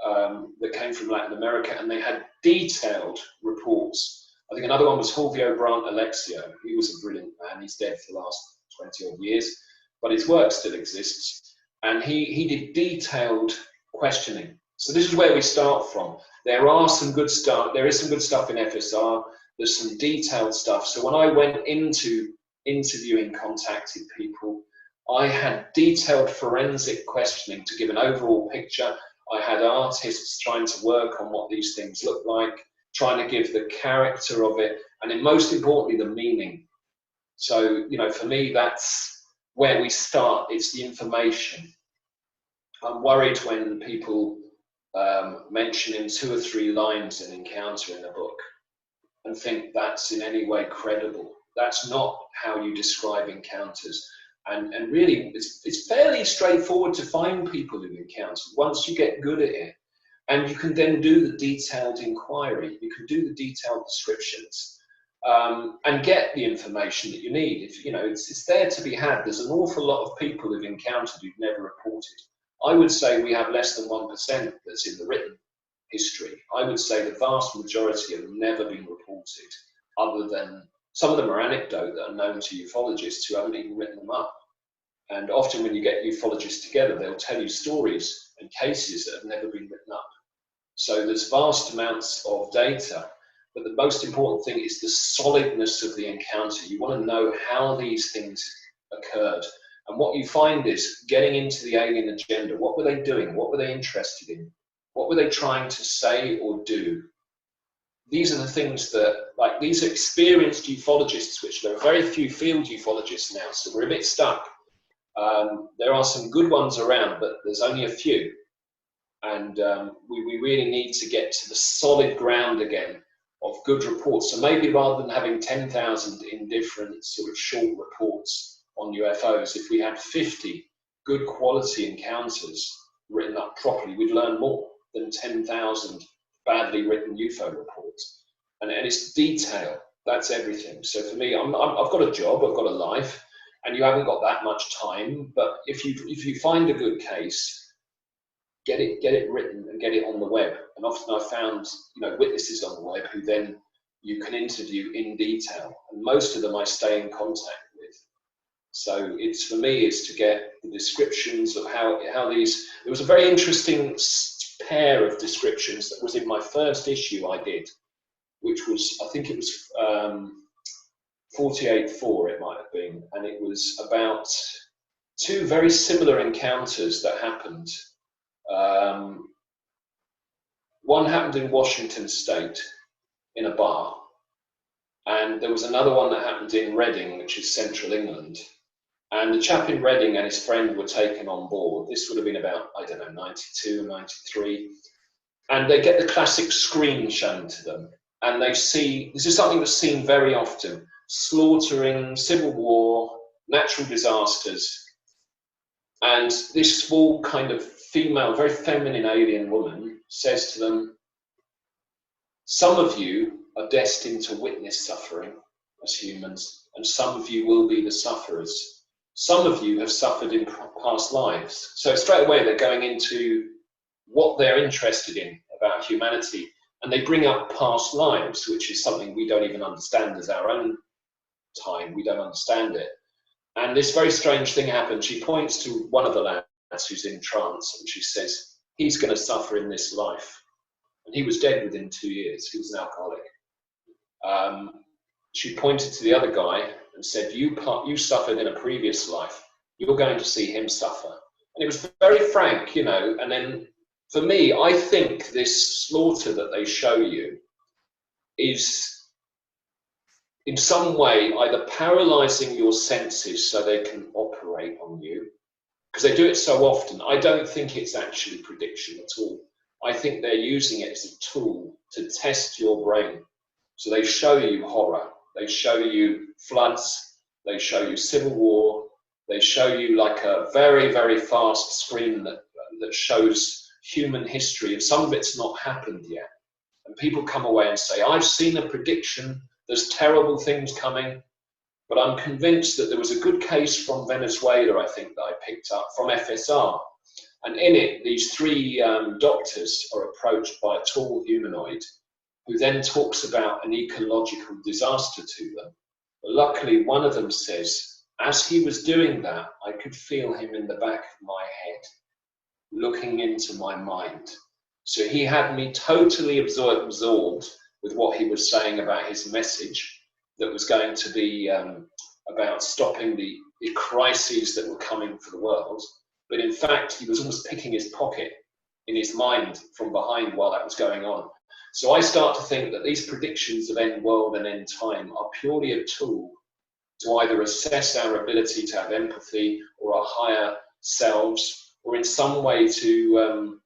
that came from Latin America, and they had detailed reports. I think another one was Fulvio Brandt Alexio. He was a brilliant man. He's dead for the last 20 odd years, but his work still exists. And he did detailed questioning. So this is where we start from. There is some good stuff in FSR. There's some detailed stuff. So when I went into interviewing contacted people, I had detailed forensic questioning to give an overall picture. I had artists trying to work on what these things look like, trying to give the character of it, and then most importantly, the meaning. So, you know, for me, that's where we start. It's the information. I'm worried when people mention in 2 or 3 lines an encounter in a book and think that's in any way credible. That's not how you describe encounters. And really, it's fairly straightforward to find people who've encountered once you get good at it. And you can then do the detailed inquiry. You can do the detailed descriptions and get the information that you need. If you know, it's there to be had. There's an awful lot of people who've encountered who've never reported. I would say we have less than 1% that's in the written history. I would say the vast majority have never been reported, other than some of them are anecdote that are known to ufologists who haven't even written them up. And often when you get ufologists together, they'll tell you stories and cases that have never been written up. So there's vast amounts of data, but the most important thing is the solidness of the encounter. You want to know how these things occurred. And what you find is getting into the alien agenda. What were they doing? What were they interested in? What were they trying to say or do? These are the things that, like, these are experienced ufologists, which there are very few field ufologists now, so we're a bit stuck. There are some good ones around, but there's only a few. And we really need to get to the solid ground again of good reports. So maybe rather than having 10,000 indifferent sort of short reports on UFOs, if we had 50 good quality encounters written up properly, we'd learn more than 10,000 badly written UFO reports. And it's detail, that's everything. So for me, I've got a job, I've got a life, and you haven't got that much time. But if you find a good case, get it written and get it on the web. And often I've found, witnesses on the web who then you can interview in detail, and most of them I stay in contact with. So for me, it's to get the descriptions of how these. There was a very interesting pair of descriptions that was in my first issue I did, which was, I think it was 48.4 it might have been, and it was about two very similar encounters that happened. One happened in Washington State in a bar, and there was another one that happened in Reading, which is central England. And the chap in Reading and his friend were taken on board. This would have been about, 92, 93. And they get the classic screen shown to them. And they see, this is something that's seen very often, slaughtering, civil war, natural disasters. And this small kind of female, very feminine alien woman says to them, some of you are destined to witness suffering as humans, and some of you will be the sufferers. Some of you have suffered in past lives. So straight away they're going into what they're interested in about humanity, and they bring up past lives, which is something we don't even understand as our own time. We don't understand it. And this very strange thing happened. She points to one of the lads who's in trance, and she says, he's going to suffer in this life. And he was dead within 2 years. He was an alcoholic. She pointed to the other guy and said, you suffered in a previous life. You're going to see him suffer. And it was very frank, and then for me, I think this slaughter that they show you is in some way either paralyzing your senses so they can operate on you, because they do it so often. I don't think it's actually prediction at all. I think they're using it as a tool to test your brain. So they show you horror, they show you floods, they show you civil war, they show you like a very, very fast screen that shows human history, and some of it's not happened yet. And people come away and say, I've seen a prediction, there's terrible things coming, but I'm convinced that there was a good case from Venezuela, I think, that I picked up from FSR. And in it, these three doctors are approached by a tall humanoid who then talks about an ecological disaster to them. But luckily, one of them says, as he was doing that, I could feel him in the back of my head, looking into my mind. So he had me totally absorbed with what he was saying about his message that was going to be about stopping the crises that were coming for the world. But in fact, he was almost picking his pocket in his mind from behind while that was going on. So I start to think that these predictions of end world and end time are purely a tool to either assess our ability to have empathy or our higher selves, or in some way to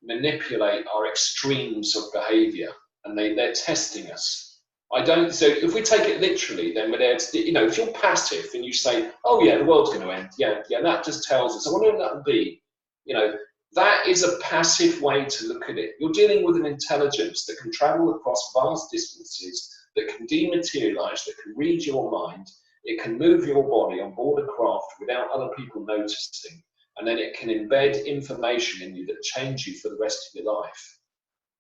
manipulate our extremes of behavior. And they're testing us. So if we take it literally, then we're there to, if you're passive and you say, oh yeah, the world's going to end. Yeah, that just tells us. I wonder what that would be. That is a passive way to look at it. You're dealing with an intelligence that can travel across vast distances, that can dematerialize, that can read your mind. It can move your body on board a craft without other people noticing. And then it can embed information in you that change you for the rest of your life.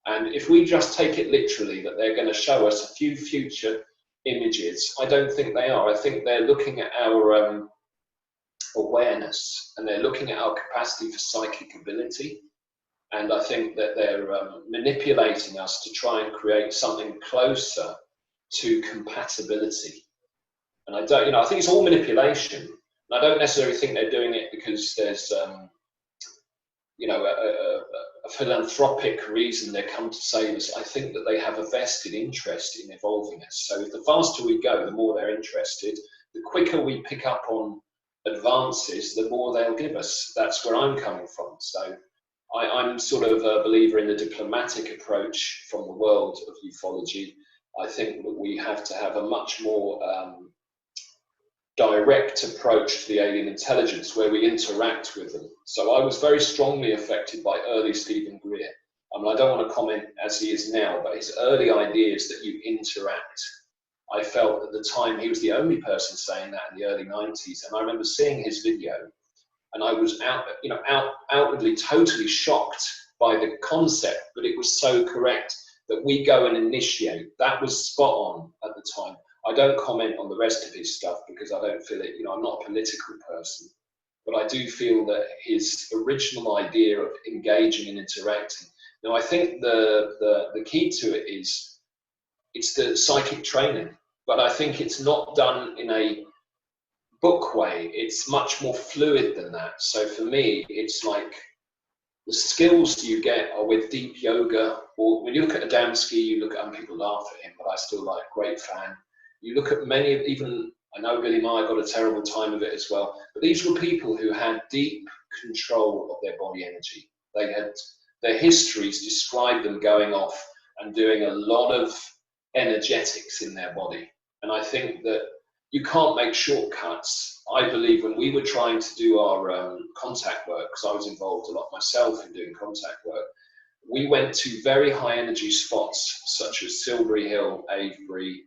And if we just take it literally that they're going to show us a few future images, I don't think they are. I think they're looking at our awareness, and they're looking at our capacity for psychic ability. And I think that they're manipulating us to try and create something closer to compatibility. And I think it's all manipulation. And I don't necessarily think they're doing it because there's a philanthropic reason they come to save us. I think that they have a vested interest in evolving us. So the faster we go, the more they're interested. The quicker we pick up on advances, the more they'll give us. That's where I'm coming from. So I'm sort of a believer in the diplomatic approach from the world of ufology. I think that we have to have a much more direct approach to the alien intelligence where we interact with them. So I was very strongly affected by early Stephen Greer. I mean, I don't want to comment as he is now, but his early ideas that you interact. I felt at the time he was the only person saying that in the early 90s. And I remember seeing his video and I was outwardly totally shocked by the concept, but it was so correct that we go and initiate. That was spot on at the time. I don't comment on the rest of his stuff because I don't feel it, I'm not a political person, but I do feel that his original idea of engaging and interacting. Now, I think the key to it is it's the psychic training, but I think it's not done in a book way. It's much more fluid than that. So for me, it's like the skills you get are with deep yoga, or when you look at Adamski, you look at, and people laugh at him, but I still like, great fan. You look at many of, even, I know Billy Meyer got a terrible time of it as well, but these were people who had deep control of their body energy. They had, their histories described them going off and doing a lot of energetics in their body. And I think that you can't make shortcuts. I believe when we were trying to do our contact work, because I was involved a lot myself in doing contact work, we went to very high energy spots such as Silbury Hill, Avebury,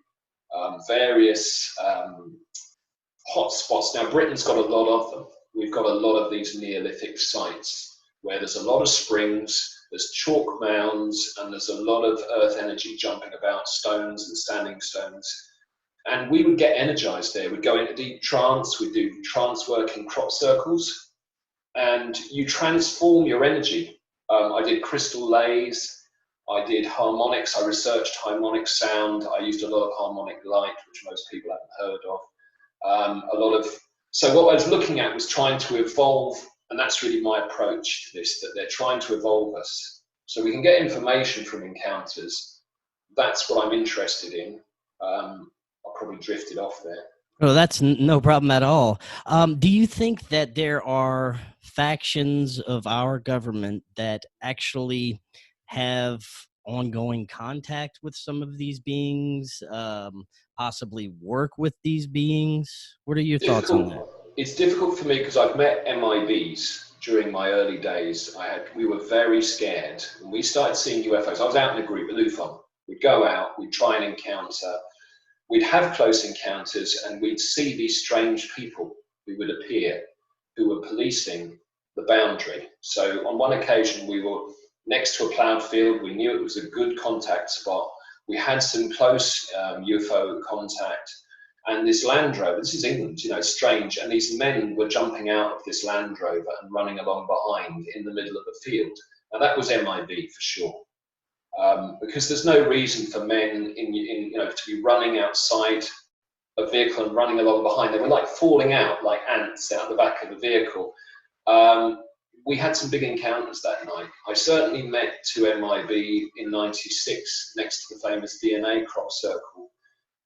various hot spots. Now, Britain's got a lot of them. We've got a lot of these Neolithic sites where there's a lot of springs, there's chalk mounds, and there's a lot of earth energy jumping about, stones and standing stones. And we would get energized there. We'd go into deep trance, we'd do trance work in crop circles, and you transform your energy. I did crystal lays, I did harmonics, I researched harmonic sound, I used a lot of harmonic light, which most people haven't heard of. So what I was looking at was trying to evolve, and that's really my approach to this, that they're trying to evolve us. So we can get information from encounters. That's what I'm interested in. I probably drifted off there. Oh, that's no problem at all. Do you think that there are factions of our government that actually have ongoing contact with some of these beings, possibly work with these beings? What are your thoughts on that? It's difficult for me because I've met MIBs during my early days. We were very scared. When we started seeing UFOs, I was out in a group with UFO. We'd go out, we'd try and encounter. We'd have close encounters and we'd see these strange people who would appear, who were policing the boundary. So on one occasion, we were next to a ploughed field. We knew it was a good contact spot. We had some close UFO contact. And this Land Rover, this is England, strange. And these men were jumping out of this Land Rover and running along behind in the middle of the field. Now that was MIB for sure. Because there's no reason for men to be running outside a vehicle and running along behind. They were like falling out like ants out the back of the vehicle. We had some big encounters that night. I certainly met two MIB in '96 next to the famous DNA crop circle.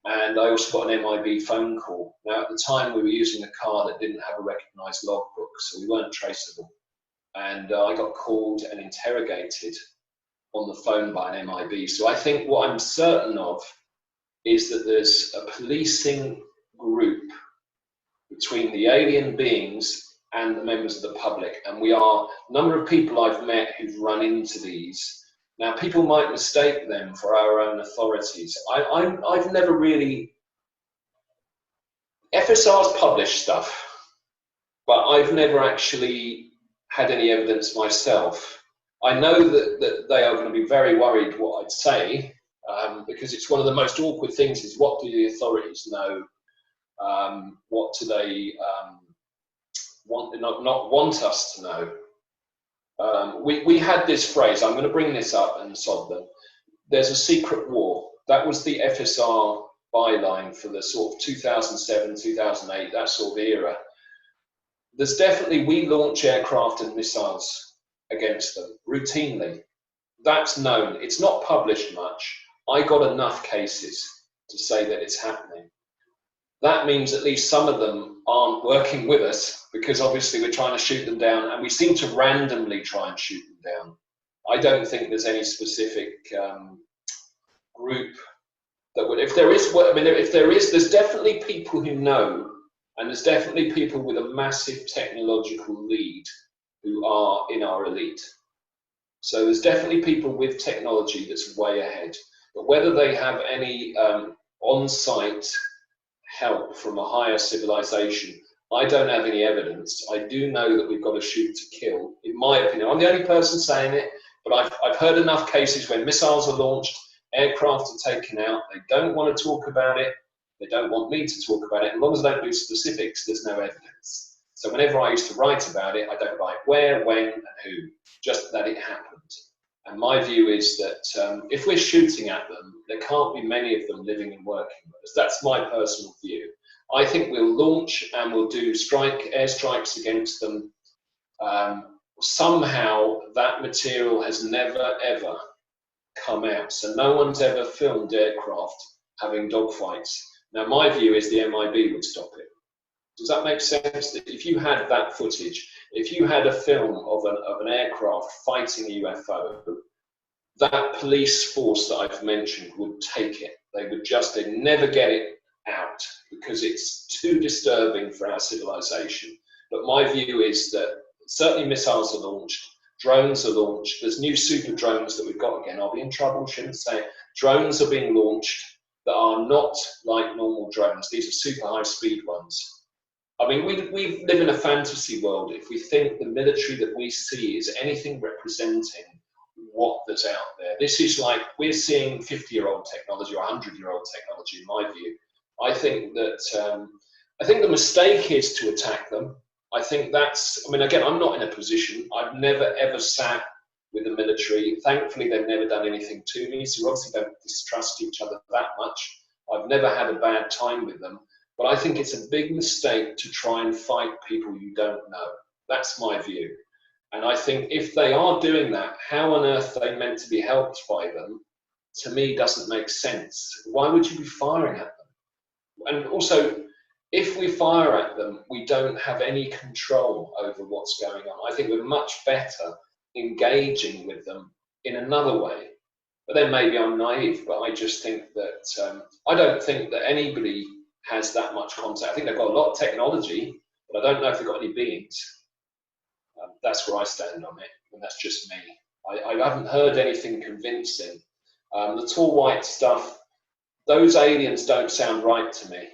And I also got an MIB phone call. Now at the time we were using a car that didn't have a recognised logbook, so we weren't traceable. And I got called and interrogated on the phone by an MIB. So I think what I'm certain of is that there's a policing group between the alien beings and the members of the public. And we are, a number of people I've met who've run into these. Now, people might mistake them for our own authorities. I've never really, FSR's published stuff, but I've never actually had any evidence myself. I know that they are going to be very worried what I'd say, because it's one of the most awkward things is what do the authorities know? What do they not want us to know? We had this phrase, I'm going to bring this up and sod them. There's a secret war. That was the FSR byline for the sort of 2007, 2008, that sort of era. There's definitely, we launch aircraft and missiles against them routinely. That's known. It's not published much. I got enough cases to say that it's happening. That means at least some of them aren't working with us because obviously we're trying to shoot them down and we seem to randomly try and shoot them down. I don't think there's any specific group that would, if there is, there's definitely people who know, and there's definitely people with a massive technological lead who are in our elite. So there's definitely people with technology that's way ahead. But whether they have any on-site help from a higher civilization, I don't have any evidence. I do know that we've got to shoot to kill, in my opinion. I'm the only person saying it, but I've heard enough cases when missiles are launched, aircraft are taken out, they don't want to talk about it, they don't want me to talk about it. As long as I don't do specifics, there's no evidence. So whenever I used to write about it, I don't write where, when, and who, just that it happened. And my view is that if we're shooting at them, there can't be many of them living and working with us. That's my personal view. I think we'll launch and we'll do airstrikes against them. Somehow that material has never, ever come out. So no one's ever filmed aircraft having dogfights. Now, my view is the MIB would stop it. Does that make sense? That if you had that footage, if you had a film of an aircraft fighting a UFO, that police force that I've mentioned would take it. They'd never get it out because it's too disturbing for our civilization. But my view is that certainly missiles are launched, drones are launched. There's new super drones that we've got again. I'll be in trouble, shouldn't say it. Drones are being launched that are not like normal drones. These are super high speed ones. I mean, we live in a fantasy world if we think the military that we see is anything representing what there's out there. This is like, we're seeing 50-year-old technology or 100-year-old technology, in my view. I think the mistake is to attack them. I think that's, I mean, again, I'm not in a position, I've never ever sat with the military. Thankfully, they've never done anything to me, so we obviously don't distrust each other that much. I've never had a bad time with them. But I think it's a big mistake to try and fight people you don't know. That's my view. And I think if they are doing that, how on earth are they meant to be helped by them, to me, doesn't make sense. Why would you be firing at them? And also, if we fire at them, we don't have any control over what's going on. I think we're much better engaging with them in another way. But then maybe I'm naive, but I just think that, I don't think that anybody has that much contact. I think they've got a lot of technology, but I don't know if they've got any beings. That's where I stand on it, and that's just me. I haven't heard anything convincing. The tall white stuff, those aliens don't sound right to me.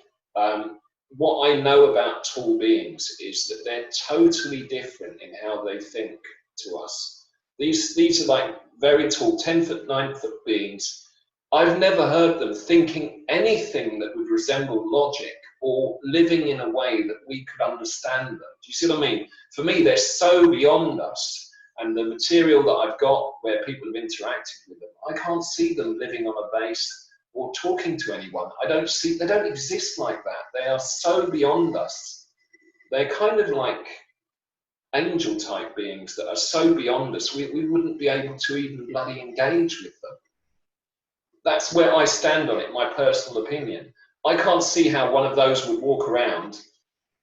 What I know about tall beings is that they're totally different in how they think to us. These are like very tall, 10-foot, 9-foot beings. I've never heard them thinking anything that would resemble logic or living in a way that we could understand them. Do you see what I mean? For me, they're so beyond us, and the material that I've got where people have interacted with them, I can't see them living on a base or talking to anyone. They don't exist like that. They are so beyond us. They're kind of like angel type beings that are so beyond us, we wouldn't be able to even bloody engage with them. That's where I stand on it, my personal opinion. I can't see how one of those would walk around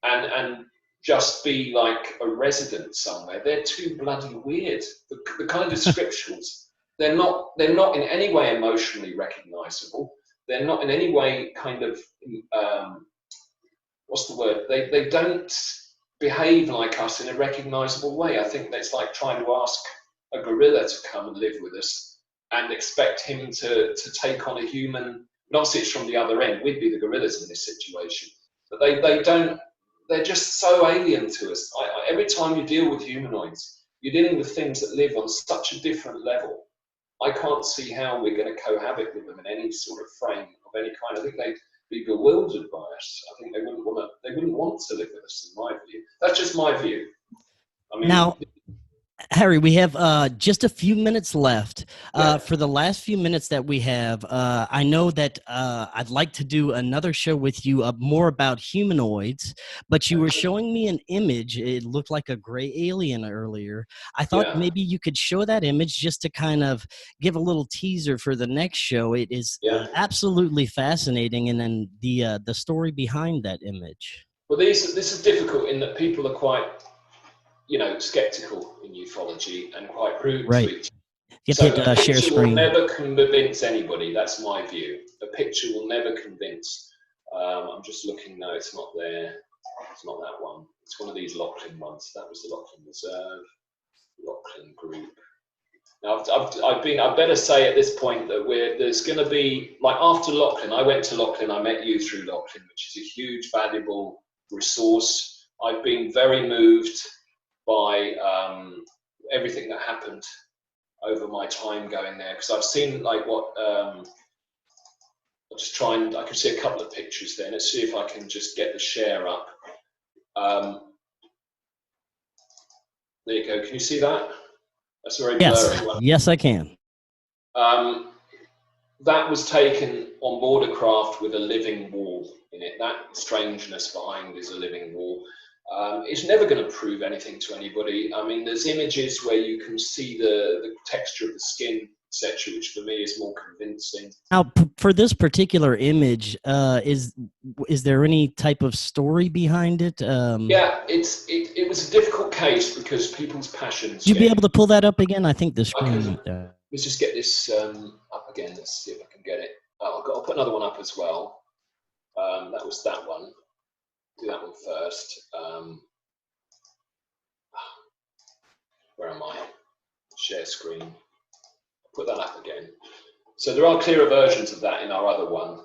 and just be like a resident somewhere. They're too bloody weird. The kind of descriptions, they're not in any way emotionally recognizable. They're not in any way kind of, what's the word? They don't behave like us in a recognizable way. I think that's like trying to ask a gorilla to come and live with us and expect him to take on a human. And obviously it's from the other end. We'd be the gorillas in this situation. But they're just so alien to us. Every time you deal with humanoids, you're dealing with things that live on such a different level. I can't see how we're going to cohabit with them in any sort of frame of any kind. I think they'd be bewildered by us. I think they wouldn't want to live with us, in my view. That's just my view. I mean, now, Harry, we have just a few minutes left. For the last few minutes that we have, I know that I'd like to do another show with you more about humanoids, but you were showing me an image. It looked like a gray alien earlier. I thought maybe you could show that image just to kind of give a little teaser for the next show. It is absolutely fascinating, and then the story behind that image. Well, this is difficult in that people are quite skeptical in ufology and quite rude Right. to each. You So have to a hit share picture will screen. never convince anybody. That's my view. A picture will never convince. I'm just looking. No, it's not there. It's not that one. It's one of these Lachlan ones. That was the Lachlan Reserve, Lachlan Group. Now, I better say at this point that there's going to be, like after Lachlan, I went to Lachlan, I met you through Lachlan, which is a huge, valuable resource. I've been very moved by everything that happened over my time going there, because I've seen like what, I'll just try and, I can see a couple of pictures there. Let's see if I can just get the share up. There you go, can you see that? That's a very blurry one. Yes, I can. That was taken on board a craft with a living wall in it. That strangeness behind is a living wall. It's never going to prove anything to anybody. I mean, there's images where you can see the texture of the skin, etc., which for me is more convincing. Now, for this particular image, is there any type of story behind it? Yeah, it was a difficult case because people's passions. Would you be able to pull that up again? I think the screen went there. Let's just get this up again. Let's see if I can get it. Oh, I'll put another one up as well. That was that one. Do that one first. Where am I? Share screen. Put that up again. So there are clearer versions of that in our other one.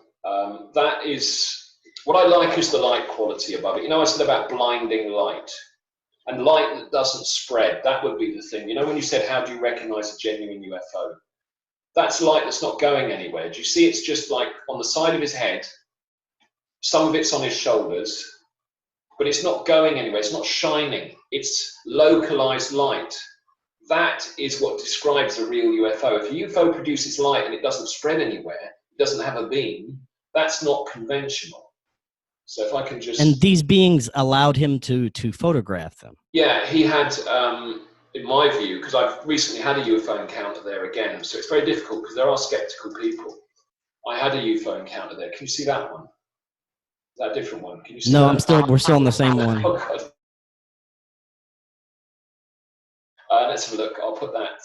That is, what I like is the light quality above it. You know, I said about blinding light. And light that doesn't spread, that would be the thing. You know, when you said, how do you recognize a genuine UFO? That's light that's not going anywhere. Do you see it's just like on the side of his head, some of it's on his shoulders, but it's not going anywhere. It's not shining. It's localized light. That is what describes a real UFO. If a UFO produces light and it doesn't spread anywhere, it doesn't have a beam, that's not conventional. So if I can just... And these beings allowed him to photograph them? Yeah, he had, in my view, because I've recently had a UFO encounter there again, so it's very difficult because there are skeptical people. I had a UFO encounter there. Can you see that one? Is that a different one? Can you see that? No, we're still on the same one. Oh, God. Let's have a look. I'll put that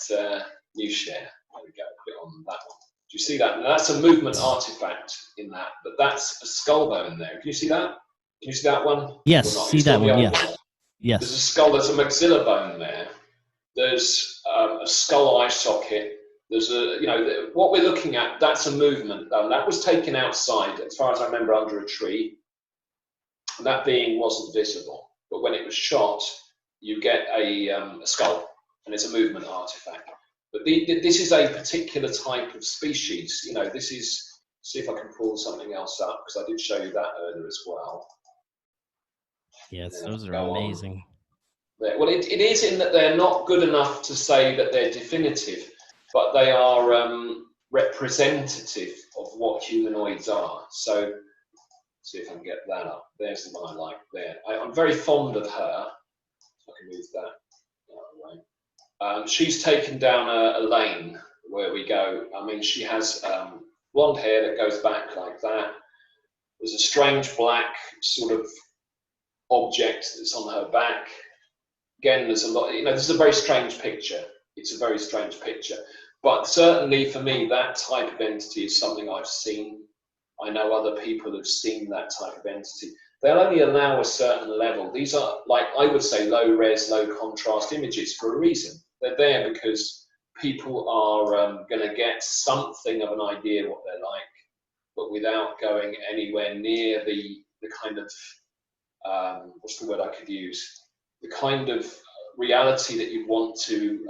new share. There we go. Put it on that one. Do you see that? Now, that's a movement artifact in that, but that's a skull bone there. Can you see that? Can you see that one? Yes, see that one, yes. Yes. There's a skull, there's a maxilla bone there. There's a skull eye socket. There's a, what we're looking at, that's a movement. That was taken outside, as far as I remember, under a tree. And that being wasn't visible. But when it was shot, you get a skull, and it's a movement artifact. But this is a particular type of species. This is, see if I can pull something else up, because I did show you that earlier as well. Yes, those are amazing. Well, it is in that they're not good enough to say that they're definitive, but they are representative of what humanoids are. So, see if I can get that up. There's the one I like there. I'm very fond of her. If I can move that away. She's taken down a lane where we go. I mean, she has blonde hair that goes back like that. There's a strange black sort of object that's on her back. Again, there's a lot, this is a very strange picture. It's a very strange picture. But certainly for me, that type of entity is something I've seen. I know other people have seen that type of entity. They'll only allow a certain level. These are, like I would say, low res, low contrast images for a reason. They're there because people are going to get something of an idea what they're like, but without going anywhere near the kind of, what's the word I could use? The kind of reality that you'd want to,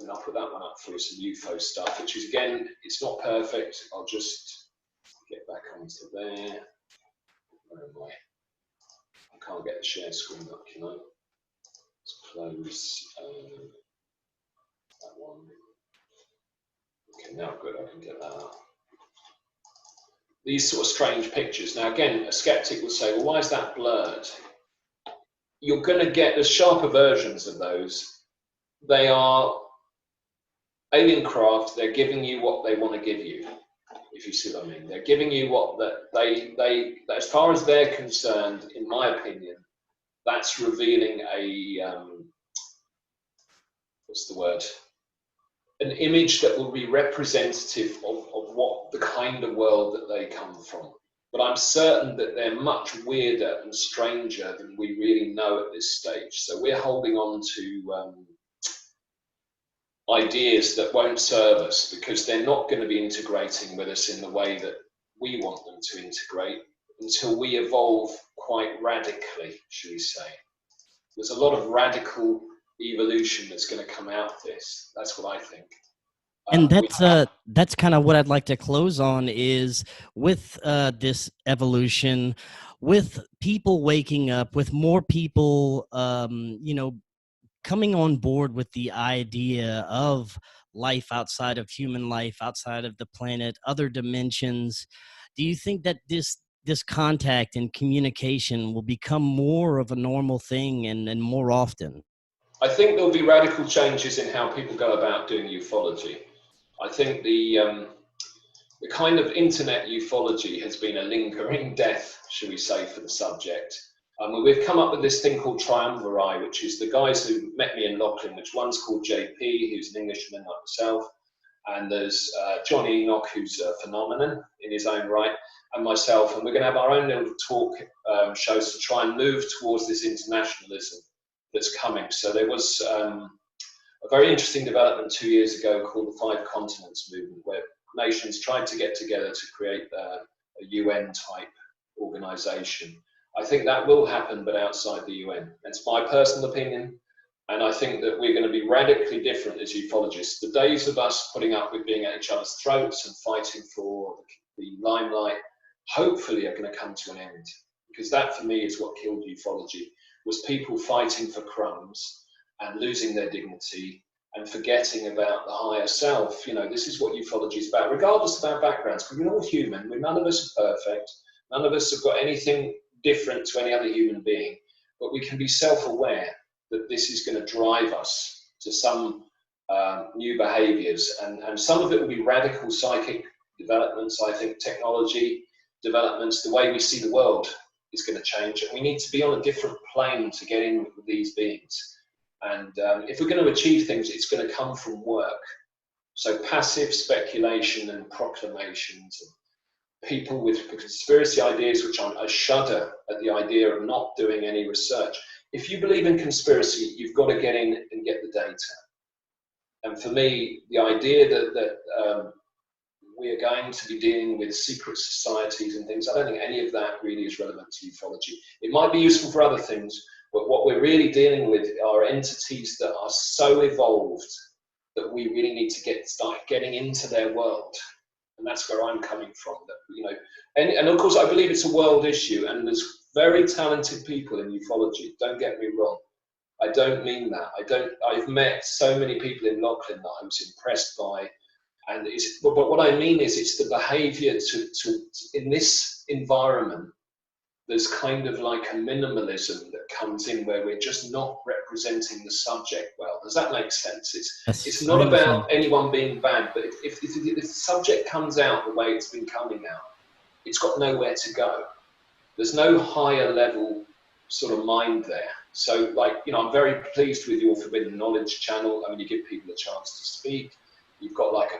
and I'll put that one up for some UFO stuff, which is, again, it's not perfect. I'll just get back onto there. Where am I? I can't get the share screen up, can I? Let's close that one. Okay, now good, I can get that up. These sort of strange pictures. Now, again, a skeptic will say, well, why is that blurred? You're going to get the sharper versions of those. They are alien craft. They're giving you what they want to give you, if you see what I mean. They're giving you what they as far as they're concerned, in my opinion, that's revealing what's the word? An image that will be representative of what the kind of world that they come from. But I'm certain that they're much weirder and stranger than we really know at this stage. So we're holding on to ideas that won't serve us, because they're not going to be integrating with us in the way that we want them to integrate until we evolve quite radically, should we say. There's a lot of radical evolution that's going to come out of this. That's what I think. And that's kind of what I'd like to close on, is with this evolution, with people waking up, with more people, coming on board with the idea of life outside of human life, outside of the planet, other dimensions. Do you think that this contact and communication will become more of a normal thing and more often? I think there'll be radical changes in how people go about doing ufology. I think the kind of internet ufology has been a lingering death, shall we say, for the subject. We've come up with this thing called triumvirate, which is the guys who met me in Lachlan, which one's called JP, who's an Englishman like myself, and there's John Enoch, who's a phenomenon in his own right, and myself, and we're going to have our own little talk shows to try and move towards this internationalism that's coming. So there was a very interesting development 2 years ago called the Five Continents Movement, where nations tried to get together to create a UN type organization. I think that will happen, but outside the UN. That's my personal opinion. And I think that we're going to be radically different as ufologists. The days of us putting up with being at each other's throats and fighting for the limelight, hopefully are going to come to an end. Because that, for me, is what killed ufology, was people fighting for crumbs and losing their dignity and forgetting about the higher self. You know, this is what ufology is about, regardless of our backgrounds, because we're all human. None of us are perfect. None of us have got anything different to any other human being, but we can be self-aware that this is going to drive us to some new behaviors, and some of it will be radical psychic developments. I think technology developments, the way we see the world is going to change, and we need to be on a different plane to get in with these beings. And if we're going to achieve things, it's going to come from work. So passive speculation and proclamations, and people with conspiracy ideas, which I shudder at the idea of not doing any research. If you believe in conspiracy, you've got to get in and get the data. And for me, the idea that we are going to be dealing with secret societies and things, I don't think any of that really is relevant to ufology. It might be useful for other things, but what we're really dealing with are entities that are so evolved that we really need to start getting into their world. And that's where I'm coming from. That, you know, and of course, I believe it's a world issue, and there's very talented people in ufology. Don't get me wrong. I don't mean that. I've met so many people in Lachlan that I was impressed by, and but what I mean is, it's the behaviour to in this environment. There's kind of like a minimalism that comes in where we're just not representing the subject well. Does that make sense? It's not about anyone being bad, but if the subject comes out the way it's been coming out, it's got nowhere to go. There's no higher level sort of mind there. So, like, you know, I'm very pleased with your Forbidden Knowledge channel. I mean, you give people a chance to speak. You've got like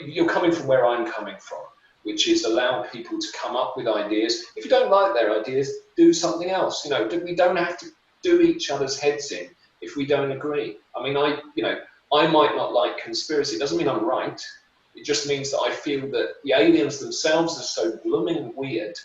you're coming from where I'm coming from, which is allow people to come up with ideas. If you don't like their ideas, do something else. You know, we don't have to do each other's heads in if we don't agree. I mean, I might not like conspiracy. It doesn't mean I'm right. It just means that I feel that the aliens themselves are so blooming weird.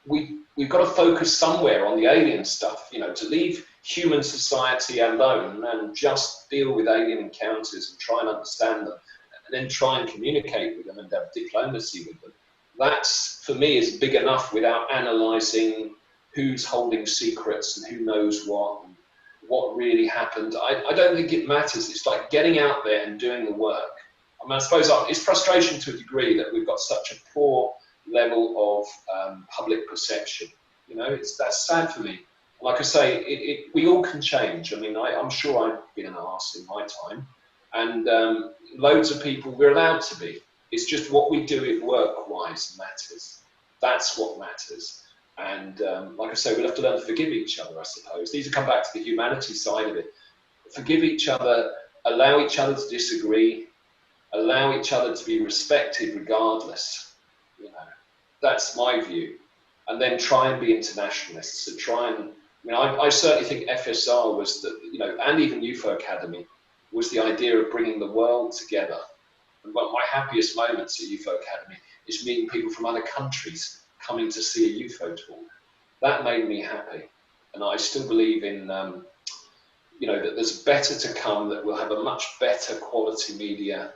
We've got to focus somewhere on the alien stuff, you know, to leave human society alone and just deal with alien encounters and try and understand them, and then try and communicate with them and have diplomacy with them. That's, for me, is big enough without analysing who's holding secrets and who knows what really happened. I don't think it matters. It's like getting out there and doing the work. I mean, I suppose it's frustration to a degree that we've got such a poor level of public perception. You know, that's sad for me. Like I say, we all can change. I mean, I'm sure I've been an arse in my time, and loads of people, we're allowed to be. It's just what we do it work-wise matters. That's what matters. And like I say, we'll have to learn to forgive each other, I suppose. These will come back to the humanity side of it. Forgive each other, allow each other to disagree, allow each other to be respected regardless. You know, that's my view. And then try and be internationalists. So try and, I certainly think FSR was the, and even UFO Academy was the idea of bringing the world together. And one of my happiest moments at UFO Academy is meeting people from other countries coming to see a UFO talk. That made me happy. And I still believe in, that there's better to come, that we'll have a much better quality media.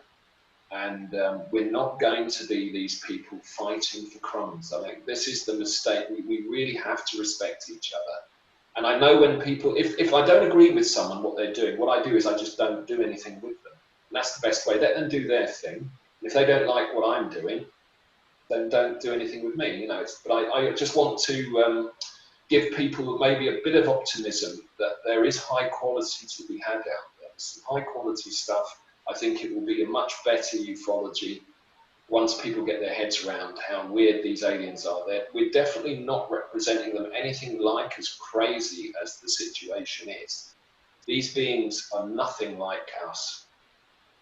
And we're not going to be these people fighting for crumbs. I think this is the mistake. We really have to respect each other. And I know when people, if I don't agree with someone, what they're doing, what I do is I just don't do anything with them. And that's the best way. Let them do their thing. And if they don't like what I'm doing, then don't do anything with me. But I just want to give people maybe a bit of optimism that there is high quality to be had out there. Some high quality stuff. I think it will be a much better ufology once people get their heads around how weird these aliens are. We're definitely not representing them anything like as crazy as the situation is. These beings are nothing like us.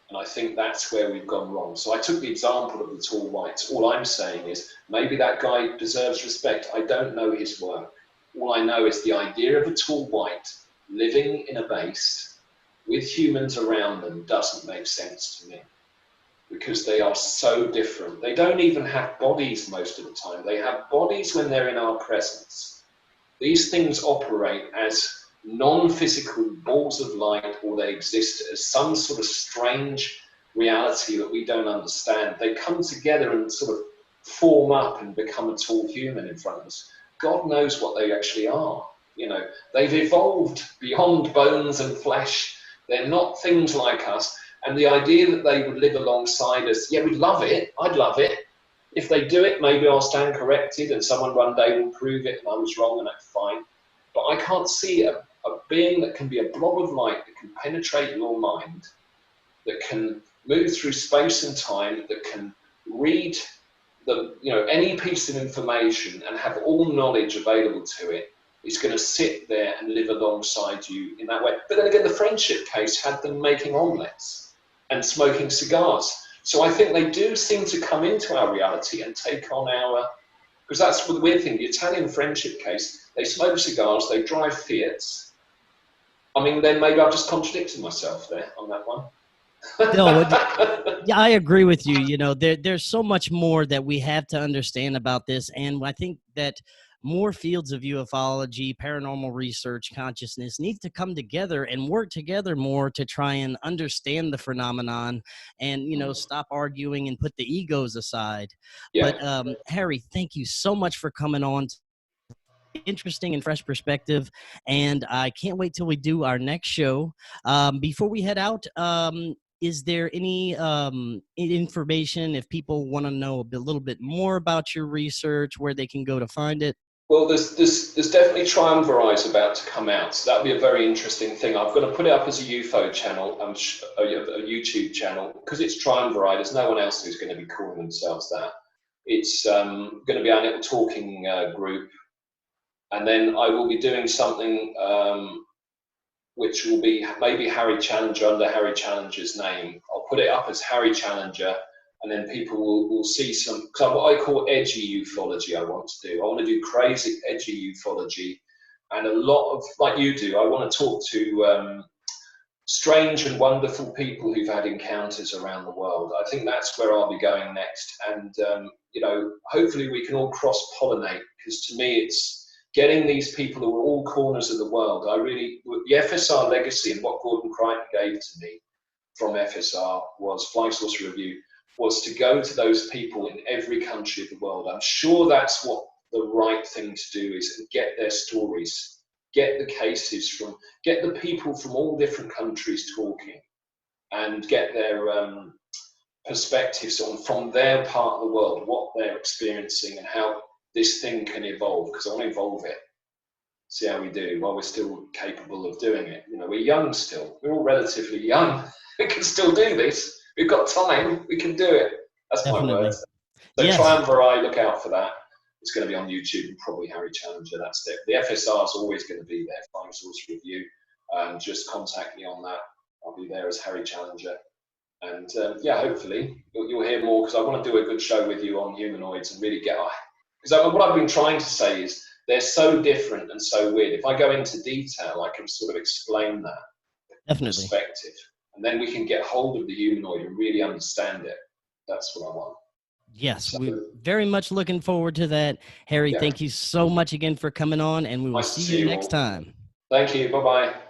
And I think that's where we've gone wrong. So I took the example of the tall whites. All I'm saying is maybe that guy deserves respect. I don't know his work. All I know is the idea of a tall white living in a base with humans around them doesn't make sense to me, because they are so different. They don't even have bodies most of the time. They have bodies when they're in our presence. These things operate as non-physical balls of light, or they exist as some sort of strange reality that we don't understand. They come together and sort of form up and become a tall human in front of us. God knows what they actually are. They've evolved beyond bones and flesh. They're not things like us. And the idea that they would live alongside us, yeah, we'd love it. I'd love it. If they do it, maybe I'll stand corrected and someone one day will prove it and I was wrong, and that's fine. But I can't see a being that can be a blob of light, that can penetrate your mind, that can move through space and time, that can read any piece of information and have all knowledge available to it, is going to sit there and live alongside you in that way. But then again, the friendship case had them making omelettes and smoking cigars. So I think they do seem to come into our reality and take on our, because that's the weird thing, the Italian friendship case, they smoke cigars, they drive Fiats. Then maybe I've just contradicted myself there on that one. No, yeah, I agree with you. There's so much more that we have to understand about this. And I think that more fields of ufology, paranormal research, consciousness need to come together and work together more to try and understand the phenomenon and, stop arguing and put the egos aside. Yeah. But Harry, thank you so much for coming on. Interesting and fresh perspective, and I can't wait till we do our next show. Before we head out, is there any information if people want to know a little bit more about your research, where they can go to find it? Well, there's definitely Triumvirate about to come out, so that'll be a very interesting thing. I've got to put it up as a UFO channel, a YouTube channel, because it's Triumvirate. There's no one else who's going to be calling themselves that. It's going to be our little talking group. And then I will be doing something which will be maybe Harry Challenger under Harry Challenger's name. I'll put it up as Harry Challenger, and then people will see some, because what I call edgy ufology I want to do. I want to do crazy, edgy ufology, and a lot of, like you do, I want to talk to strange and wonderful people who've had encounters around the world. I think that's where I'll be going next. And, hopefully we can all cross-pollinate, because to me it's getting these people who are all corners of the world. The FSR legacy and what Gordon Crichton gave to me from FSR was Flying Saucer Review, was to go to those people in every country of the world. I'm sure that's what the right thing to do is, and get their stories, get the cases get the people from all different countries talking, and get their perspectives on from their part of the world, what they're experiencing and how this thing can evolve, because I want to evolve it. See how we do while we're still capable of doing it. We're young still. We're all relatively young. We can still do this. We've got time. We can do it. That's Definitely. My words. So yes. Triumvirate, look out for that. it's going to be on YouTube and probably Harry Challenger. That's it. The FSR is always going to be there. Final Source Review. Just contact me on that. I'll be there as Harry Challenger. And yeah, hopefully you'll hear more, because I want to do a good show with you on humanoids and really get because what I've been trying to say is they're so different and so weird. If I go into detail, I can sort of explain that perspective, and then we can get hold of the humanoid and really understand it. That's what I want. Yes, we're very much looking forward to that. Harry, thank you so much again for coming on, and we will see you next time. Thank you. Bye-bye.